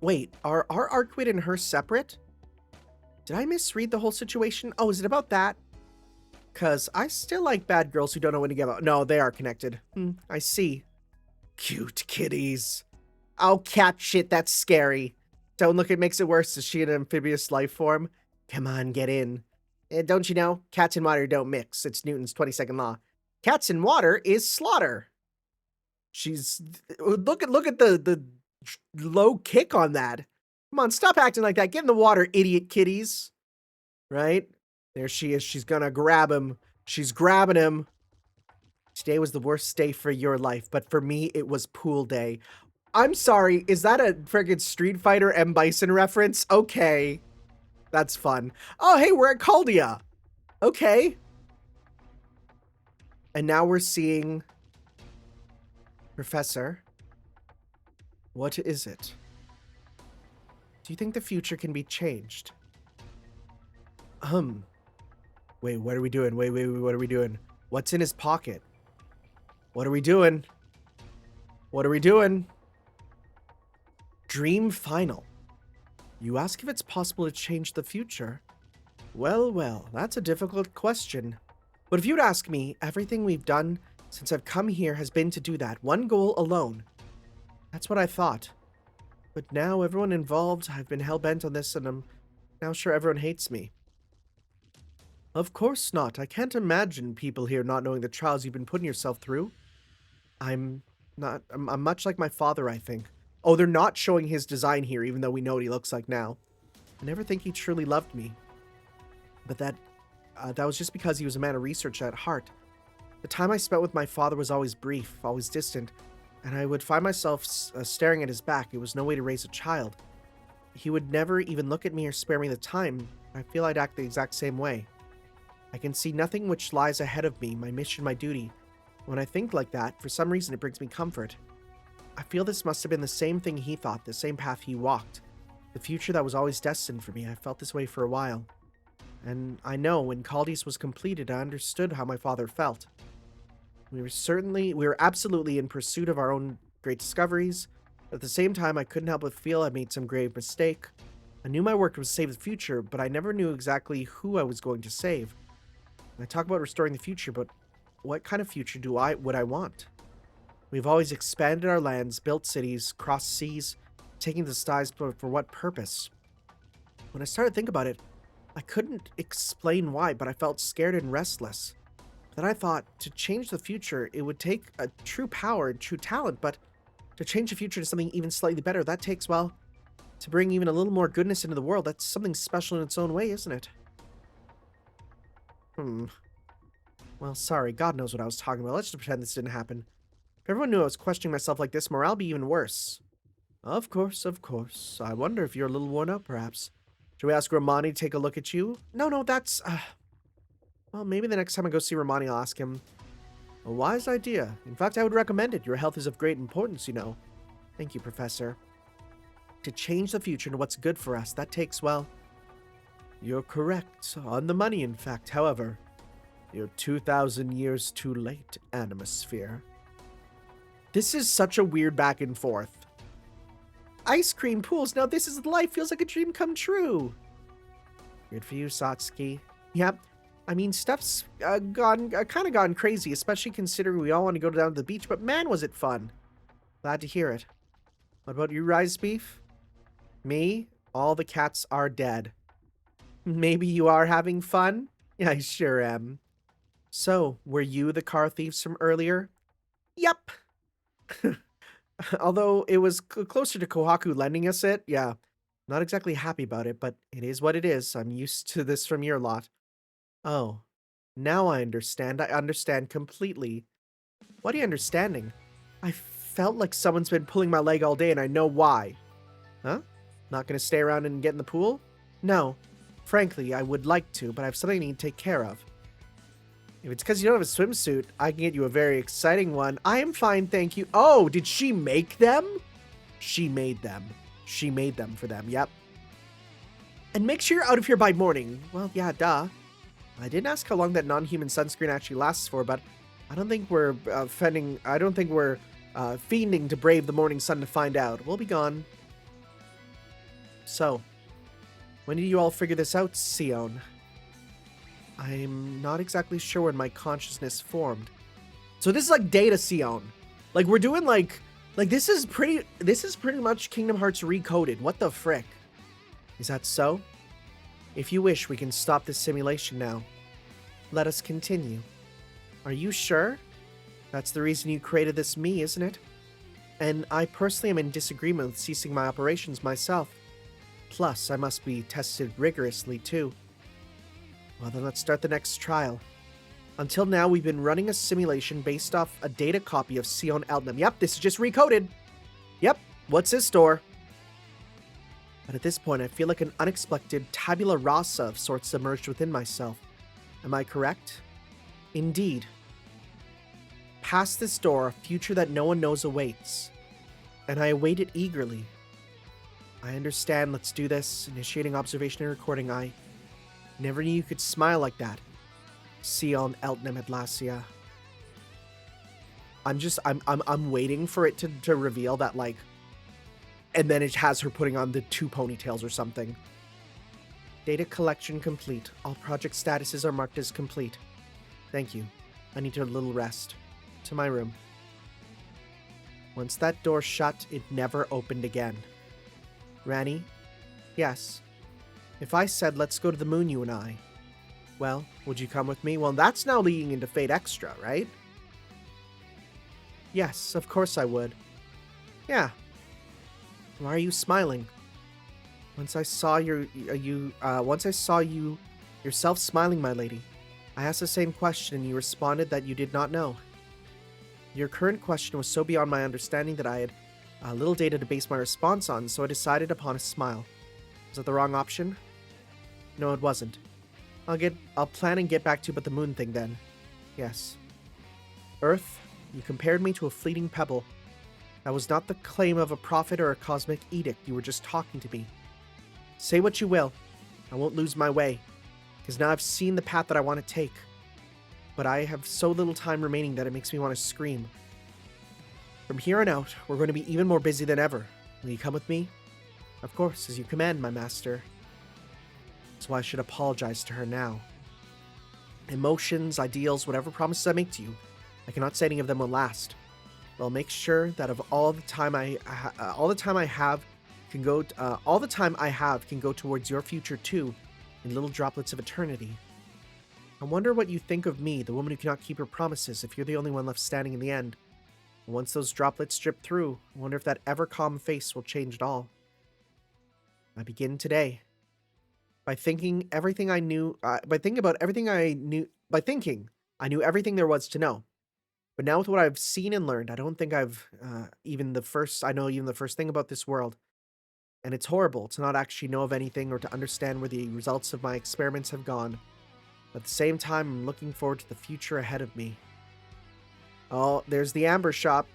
A: Wait, are Arquid and her separate? Did I misread the whole situation? Oh, is it about that? Because I still like bad girls who don't know when to give up. No, they are connected. I see. Cute kitties. Oh, cat shit, that's scary. Don't look, it makes it worse. Is she an amphibious life form? Come on, get in. Don't you know? Cats and water don't mix. It's Newton's 22nd law. Cats in water is slaughter. She's... Look at the low kick on that. Come on, stop acting like that. Get in the water, idiot kitties. Right? There she is. She's gonna grab him. She's grabbing him. Today was the worst day for your life, but for me, it was pool day. I'm sorry, is that a friggin' Street Fighter M. Bison reference? Okay. That's fun. Oh, hey, we're at Caldia. Okay. And now we're seeing... Professor. What is it? Do you think the future can be changed? Wait, what are we doing? Wait, what are we doing? What's in his pocket? What are we doing? What are we doing? Dream final. You ask if it's possible to change the future? Well, that's a difficult question. But if you'd ask me, everything we've done since I've come here has been to do that. One goal alone. That's what I thought. But now everyone involved, I've been hell-bent on this, and I'm now sure everyone hates me. Of course not. I can't imagine people here not knowing the trials you've been putting yourself through. I'm much like my father, I think. Oh, they're not showing his design here, even though we know what he looks like now. I never think he truly loved me. But that was just because he was a man of research at heart. The time I spent with my father was always brief, always distant, and I would find myself staring at his back. It was no way to raise a child. He would never even look at me or spare me the time. I feel I'd act the exact same way. I can see nothing which lies ahead of me, my mission, my duty. When I think like that, for some reason it brings me comfort. I feel this must have been the same thing he thought, the same path he walked. The future that was always destined for me. I felt this way for a while. And I know when Caldius was completed, I understood how my father felt. We were absolutely in pursuit of our own great discoveries. But at the same time, I couldn't help but feel I made some grave mistake. I knew my work was to save the future, but I never knew exactly who I was going to save. I talk about restoring the future, but what kind of future would I want? We've always expanded our lands, built cities, crossed seas, taking the skies, but for what purpose? When I started to think about it, I couldn't explain why, but I felt scared and restless. Then I thought, to change the future, it would take a true power and true talent, but to change the future to something even slightly better, that takes, well, to bring even a little more goodness into the world. That's something special in its own way, isn't it? Well, sorry, God knows what I was talking about. Let's just pretend this didn't happen. If everyone knew I was questioning myself like this, morale would be even worse. Of course. I wonder if you're a little worn out, perhaps. Should we ask Romani to take a look at you? No, that's... Well, maybe the next time I go see Romani, I'll ask him. A wise idea. In fact, I would recommend it. Your health is of great importance, you know. Thank you, Professor. To change the future into what's good for us, that takes, well... You're correct. On the money, in fact. However, you're 2,000 years too late, Animosphere. This is such a weird back and forth. Ice cream pools. Now this is life. Feels like a dream come true. Good for you, Satsuki. Yep. I mean, stuff's kind of gone crazy, especially considering we all want to go down to the beach, but man, was it fun. Glad to hear it. What about you, Rice Beef? Me? All the cats are dead. Maybe you are having fun? Yeah, I sure am. So, were you the car thieves from earlier? Yep. Although it was closer to Kohaku lending us it, yeah. Not exactly happy about it, but it is what it is. I'm used to this from your lot. Oh, now I understand. I understand completely. What are you understanding? I felt like someone's been pulling my leg all day and I know why. Huh? Not gonna stay around and get in the pool? No. Frankly, I would like to, but I have something I need to take care of. If it's because you don't have a swimsuit, I can get you a very exciting one. I am fine, thank you. Oh, did she make them? She made them. She made them for them, yep. And make sure you're out of here by morning. Well, yeah, duh. I didn't ask how long that non-human sunscreen actually lasts for, but I don't think we're fiending to brave the morning sun to find out. We'll be gone. So, when did you all figure this out, Sion? I'm not exactly sure when my consciousness formed. So this is like Data Sion. Like we're doing like this is pretty much Kingdom Hearts recoded. What the frick? Is that so? If you wish, we can stop this simulation now. Let us continue. Are you sure? That's the reason you created this me, isn't it? And I personally am in disagreement with ceasing my operations myself. Plus, I must be tested rigorously too. Well then, let's start the next trial. Until now, we've been running a simulation based off a data copy of Sion Eltnam. Yep, this is just recoded. Yep, what's this door? But at this point, I feel like an unexpected tabula rasa of sorts emerged within myself. Am I correct? Indeed. Past this door, a future that no one knows awaits. And I await it eagerly. I understand, let's do this. Initiating observation and recording. I never knew you could smile like that. Sion Eltnam Atlasia. I'm waiting for it to reveal that, like, and then it has her putting on the 2 ponytails or something. Data collection complete. All project statuses are marked as complete. Thank you. I need a little rest. To my room. Once that door shut, it never opened again. Ranni? Yes. If I said, let's go to the moon, you and I. Well, would you come with me? Well, that's now leading into Fate Extra, right? Yes, of course I would. Yeah. Why are you smiling? Once I saw yourself smiling, my lady, I asked the same question and you responded that you did not know. Your current question was so beyond my understanding that I had little data to base my response on, so I decided upon a smile. Was that the wrong option? No, it wasn't. I'll plan and get back to you about the moon thing then. Yes. Earth, you compared me to a fleeting pebble. That was not the claim of a prophet or a cosmic edict. You were just talking to me. Say what you will. I won't lose my way, because now I've seen the path that I want to take. But I have so little time remaining that it makes me want to scream. From here on out, we're going to be even more busy than ever. Will you come with me? Of course, as you command, my master. So I should apologize to her now. Emotions, ideals, whatever promises I make to you, I cannot say any of them will last. But I'll make sure that of all the time I have can go towards your future too, in little droplets of eternity. I wonder what you think of me, the woman who cannot keep her promises, if you're the only one left standing in the end. And once those droplets drip through, I wonder if that ever-calm face will change at all. I begin today. By thinking I knew everything there was to know. But now with what I've seen and learned, I don't think I know even the first thing about this world. And it's horrible to not actually know of anything or to understand where the results of my experiments have gone. But at the same time, I'm looking forward to the future ahead of me. Oh, there's the Amber Shop.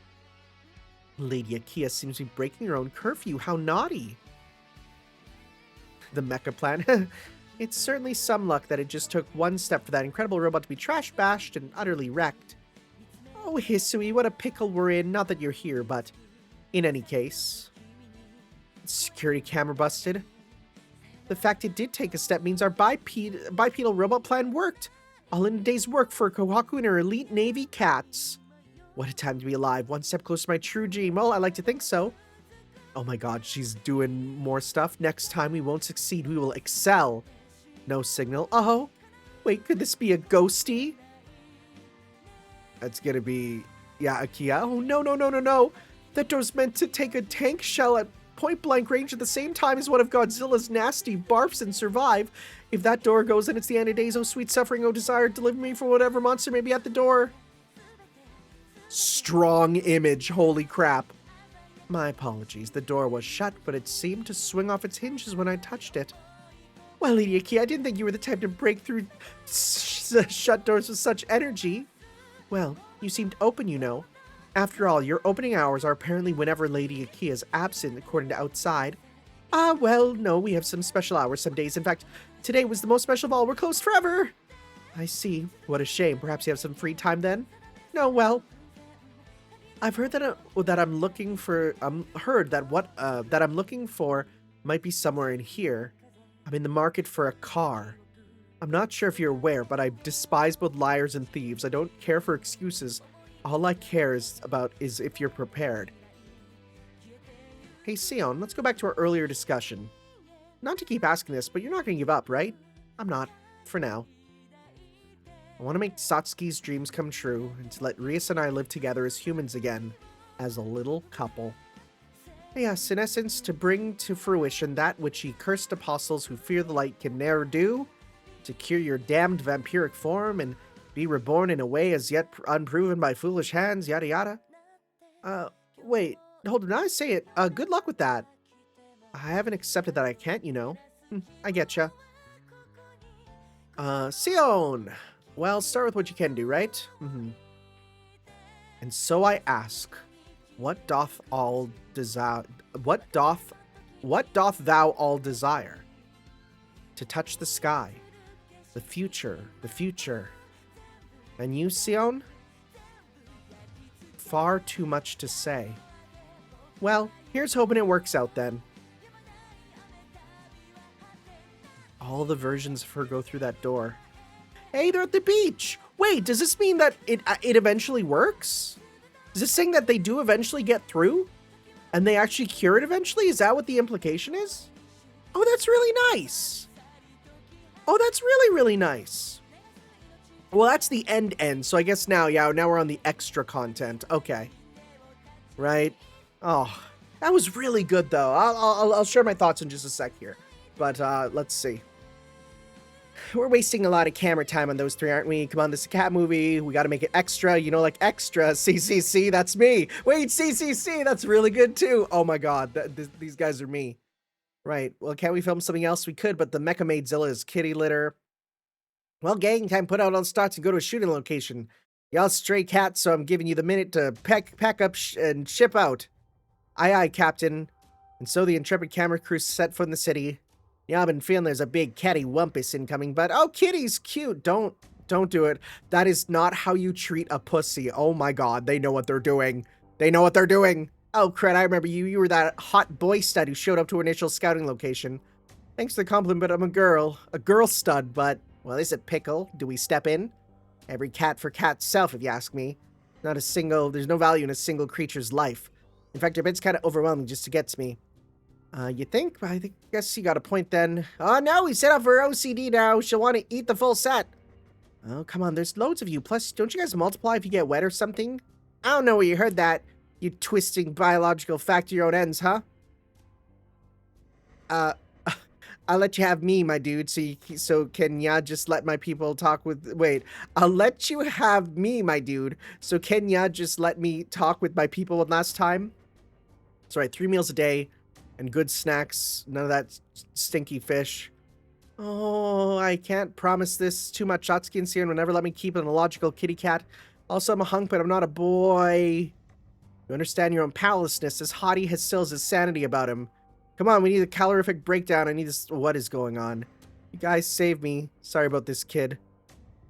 A: Lady Akia seems to be breaking her own curfew. How naughty. The mecha plan. It's certainly some luck that it just took one step for that incredible robot to be trash-bashed and utterly wrecked. Oh, Hisui, what a pickle we're in. Not that you're here, but in any case. Security camera busted. The fact it did take a step means our bipedal robot plan worked. All in a day's work for Kohaku and her elite Navy cats. What a time to be alive. One step closer to my true dream. Well, I like to think so. Oh my god, she's doing more stuff. Next time we won't succeed. We will excel. No signal. Oh, wait, could this be a ghosty? That's gonna be... yeah, Akia. Oh, no. That door's meant to take a tank shell at point-blank range at the same time as one of Godzilla's nasty barfs and survive. If that door goes, then it's the end of days. Oh, sweet suffering, oh desire, deliver me from whatever monster may be at the door. Strong image, holy crap. My apologies, the door was shut, but it seemed to swing off its hinges when I touched it. Well, Lady Akia, I didn't think you were the type to break through shut doors with such energy. Well, you seemed open, you know. After all, your opening hours are apparently whenever Lady Akia is absent, according to outside. Well, no, we have some special hours some days. In fact, today was the most special of all. We're closed forever. I see. What a shame. Perhaps you have some free time then? No, well, I've heard that I'm looking for might be somewhere in here. I'm in the market for a car. I'm not sure if you're aware, but I despise both liars and thieves. I don't care for excuses. All I care is if you're prepared. Hey, Sion, let's go back to our earlier discussion. Not to keep asking this, but you're not going to give up, right? I'm not, for now. I want to make Satsuki's dreams come true, and to let Rias and I live together as humans again, as a little couple. Yes, in essence, to bring to fruition that which ye cursed apostles who fear the light can ne'er do, to cure your damned vampiric form, and be reborn in a way as yet unproven by foolish hands, yada yada. Wait, hold on, now I say it, good luck with that. I haven't accepted that I can't, you know. I getcha. Sion! Well, start with what you can do, right? And so I ask, what doth thou all desire? To touch the sky, the future. And you, Sion? Far too much to say. Well, here's hoping it works out then. All the versions of her go through that door. Hey, they're at the beach! Wait, does this mean that it eventually works? Is this saying that they do eventually get through? And they actually cure it eventually? Is that what the implication is? Oh, that's really nice! Oh, that's really, really nice. Well, that's the end, so I guess now we're on the extra content. Okay. Right? Oh, that was really good, though. I'll share my thoughts in just a sec here. But, let's see. We're wasting a lot of camera time on those three, aren't we? Come on, this is a cat movie. We gotta make it extra, you know, like extra. CCC, that's me. Wait, CCC, that's really good, too. Oh my god, these guys are me. Right, well, can't we film something else? We could, but the Mecha Maidzilla is kitty litter. Well, gang, time to put out on starts and go to a shooting location. Y'all stray cats, so I'm giving you the minute to pack up and ship out. Aye, aye, Captain. And so the intrepid camera crew set foot in the city. Yeah, I've been feeling there's a big catty wumpus incoming, but oh, kitty's cute. Don't do it. That is not how you treat a pussy. Oh my god, they know what they're doing. They know what they're doing. Oh, crud, I remember you. You were that hot boy stud who showed up to our initial scouting location. Thanks for the compliment, but I'm a girl stud, but, well, is it pickle? Do we step in? Every cat for cat's self, if you ask me. There's no value in a single creature's life. In fact, your bed's kind of overwhelming just to get to me. You think? Guess you got a point then. Oh no, we set up for OCD now. She'll want to eat the full set. Oh, come on, there's loads of you. Plus, don't you guys multiply if you get wet or something? I don't know where you heard that. You twisting biological fact to your own ends, huh? I'll let you have me, my dude, so can ya just let my people talk with... Wait, I'll let you have me, my dude, so can ya just let me talk with my people one last time? That's right, 3 meals a day. And good snacks, none of that stinky fish. Oh, I can't promise this. Too much Satsuki and Sion will never let me keep an illogical kitty cat. Also, I'm a hunk, but I'm not a boy. You understand your own powerlessness. This hottie still has his sanity about him. Come on, we need a calorific breakdown. I need this. What is going on? You guys save me. Sorry about this, kid.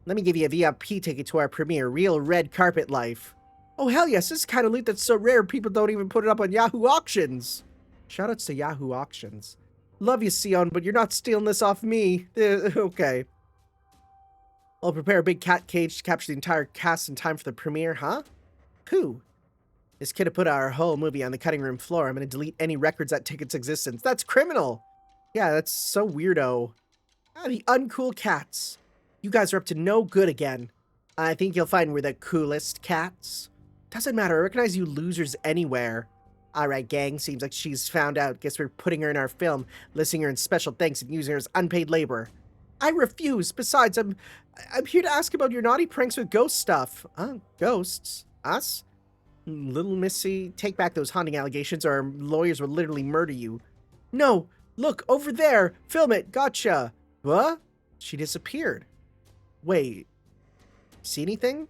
A: Let me give you a VIP ticket to our premiere. Real red carpet life. Oh, hell yes. This is kind of loot that's so rare people don't even put it up on Yahoo Auctions. Shoutouts to Yahoo Auctions. Love you, Sion, but you're not stealing this off me. Okay. I'll prepare a big cat cage to capture the entire cast in time for the premiere, huh? Who? This kid put our whole movie on the cutting room floor. I'm gonna delete any records that ticket's existence. That's criminal! Yeah, that's so weirdo. Ah, the uncool cats. You guys are up to no good again. I think you'll find we're the coolest cats. Doesn't matter, I recognize you losers anywhere. Alright, gang, seems like she's found out. Guess we're putting her in our film, listing her in special thanks and using her as unpaid labor. I refuse. Besides, I'm here to ask about your naughty pranks with ghost stuff. Ghosts? Us? Little Missy, take back those haunting allegations or our lawyers will literally murder you. No! Look, over there! Film it! Gotcha! What? She disappeared. Wait. See anything?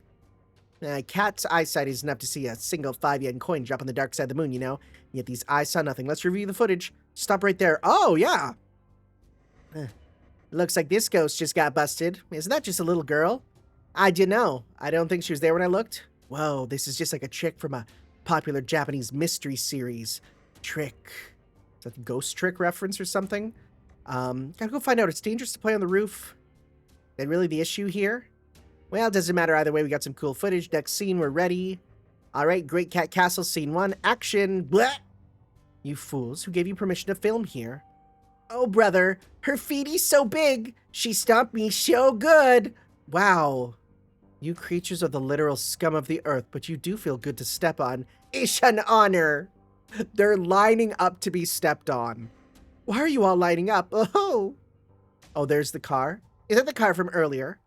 A: Cat's eyesight is enough to see a single 5-yen coin drop on the dark side of the moon, you know? Yet these eyes saw nothing. Let's review the footage. Stop right there. Oh, yeah! Looks like this ghost just got busted. Isn't that just a little girl? I didn't know. I don't think she was there when I looked. Whoa, this is just like a trick from a popular Japanese mystery series. Trick. Is that the Ghost Trick reference or something? Gotta go find out. It's dangerous to play on the roof. That really the issue here? Well, it doesn't matter either way. We got some cool footage. Next scene, we're ready. All right, Great Cat Castle, scene 1, action. Blah! You fools, who gave you permission to film here? Oh, brother, her feety's so big. She stomped me so good. Wow. You creatures are the literal scum of the earth, but you do feel good to step on. It's an honor. They're lining up to be stepped on. Why are you all lining up? Oh, there's the car. Is that the car from earlier?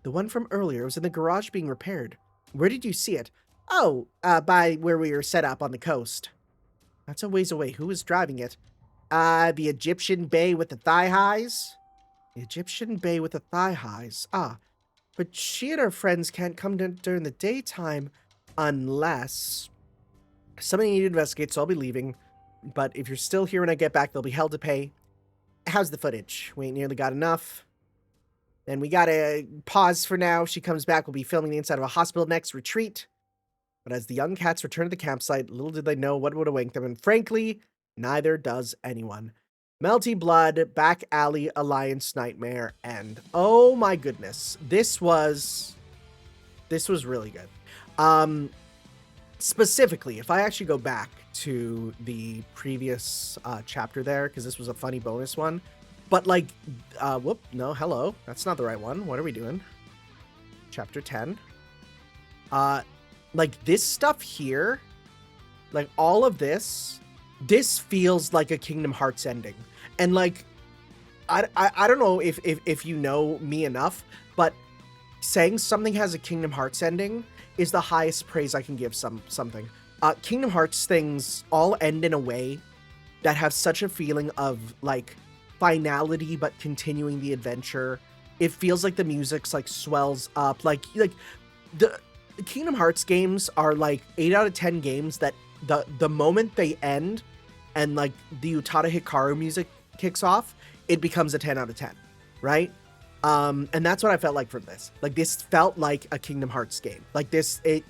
A: The one from earlier was in the garage being repaired. Where did you see it? Oh, by where we were set up on the coast. That's a ways away. Who was driving it? The Egyptian bae with the thigh highs? The Egyptian bae with the thigh highs. Ah, but she and her friends can't come during the daytime unless... Somebody need to investigate, so I'll be leaving. But if you're still here when I get back, they'll be held to pay. How's the footage? We ain't nearly got enough. Then we gotta pause for now. She comes back, we'll be filming the inside of a hospital next. Retreat. But as the young cats return to the campsite, little did they know what would await them, and frankly, neither does anyone. Melty Blood, Back Alley, Alliance Nightmare, and oh my goodness, this was really good. Specifically, if I actually go back to the previous chapter there, because this was a funny bonus one, but like, hello, that's not the right one. What are we doing? Chapter 10. Like this stuff here, like all of this feels like a Kingdom Hearts ending. And like, I don't know if you know me enough, but saying something has a Kingdom Hearts ending is the highest praise I can give something. Kingdom Hearts things all end in a way that have such a feeling of like finality, but continuing the adventure. It feels like the music's like swells up, like the Kingdom Hearts games are like 8 out of 10 games that the moment they end and like the Utada Hikaru music kicks off, it becomes a 10 out of 10, right? And that's what I felt like from this. Like this felt like a Kingdom Hearts game. Like this, it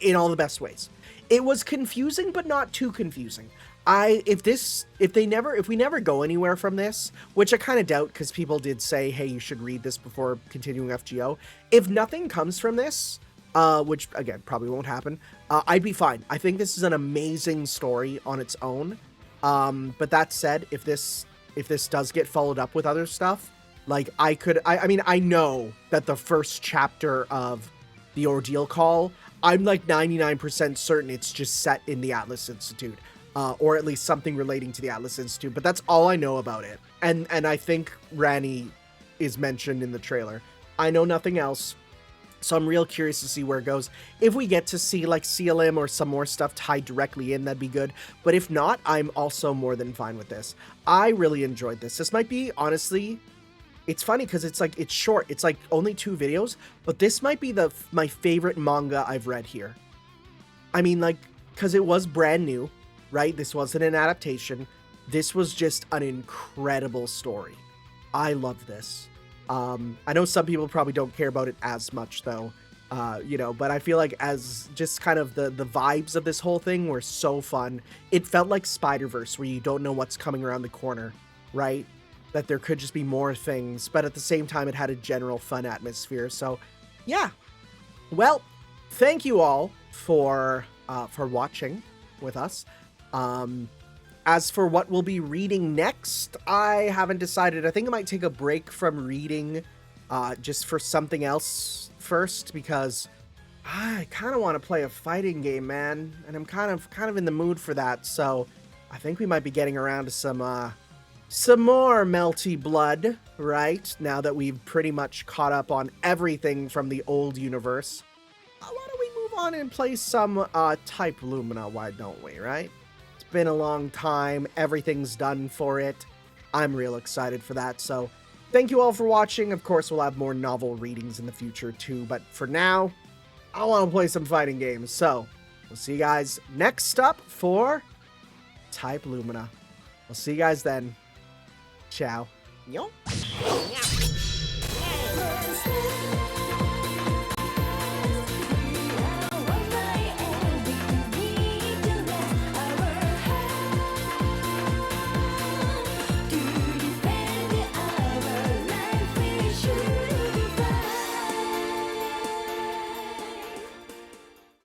A: in all the best ways. It was confusing, but not too confusing. If we never go anywhere from this, which I kind of doubt because people did say, hey, you should read this before continuing FGO. If nothing comes from this, which again probably won't happen, I'd be fine. I think this is an amazing story on its own. But that said, if this does get followed up with other stuff, like I mean, I know that the first chapter of the Ordeal Call, I'm like 99% certain it's just set in the Atlas Institute, or at least something relating to the Atlas Institute. But that's all I know about it. And I think Rani is mentioned in the trailer. I know nothing else. So I'm real curious to see where it goes. If we get to see like CLM or some more stuff tied directly in, that'd be good. But if not, I'm also more than fine with this. I really enjoyed this. This might be, honestly, it's funny because it's short. It's like only 2 videos, but this might be my favorite manga I've read here. I mean, like, because it was brand new, right? This wasn't an adaptation. This was just an incredible story. I love this. I know some people probably don't care about it as much though, but I feel like as just kind of the vibes of this whole thing were so fun. It felt like Spider-Verse where you don't know what's coming around the corner, right? That there could just be more things, but at the same time, it had a general fun atmosphere. So yeah, well, thank you all for watching with us. As for what we'll be reading next, I haven't decided. I think I might take a break from reading just for something else first, because I kind of want to play a fighting game, man, and I'm kind of in the mood for that. So I think we might be getting around to some more Melty Blood, right? Now that we've pretty much caught up on everything from the old universe. Why don't we move on and play some Type Lumina, why don't we, right? Been a long time, everything's done for it. I'm real excited for that. So thank you all for watching. Of course, we'll have more novel readings in the future too, but for now I want to play some fighting games. So we'll see you guys next up for Type Lumina. We'll see you guys then. Ciao. Yo.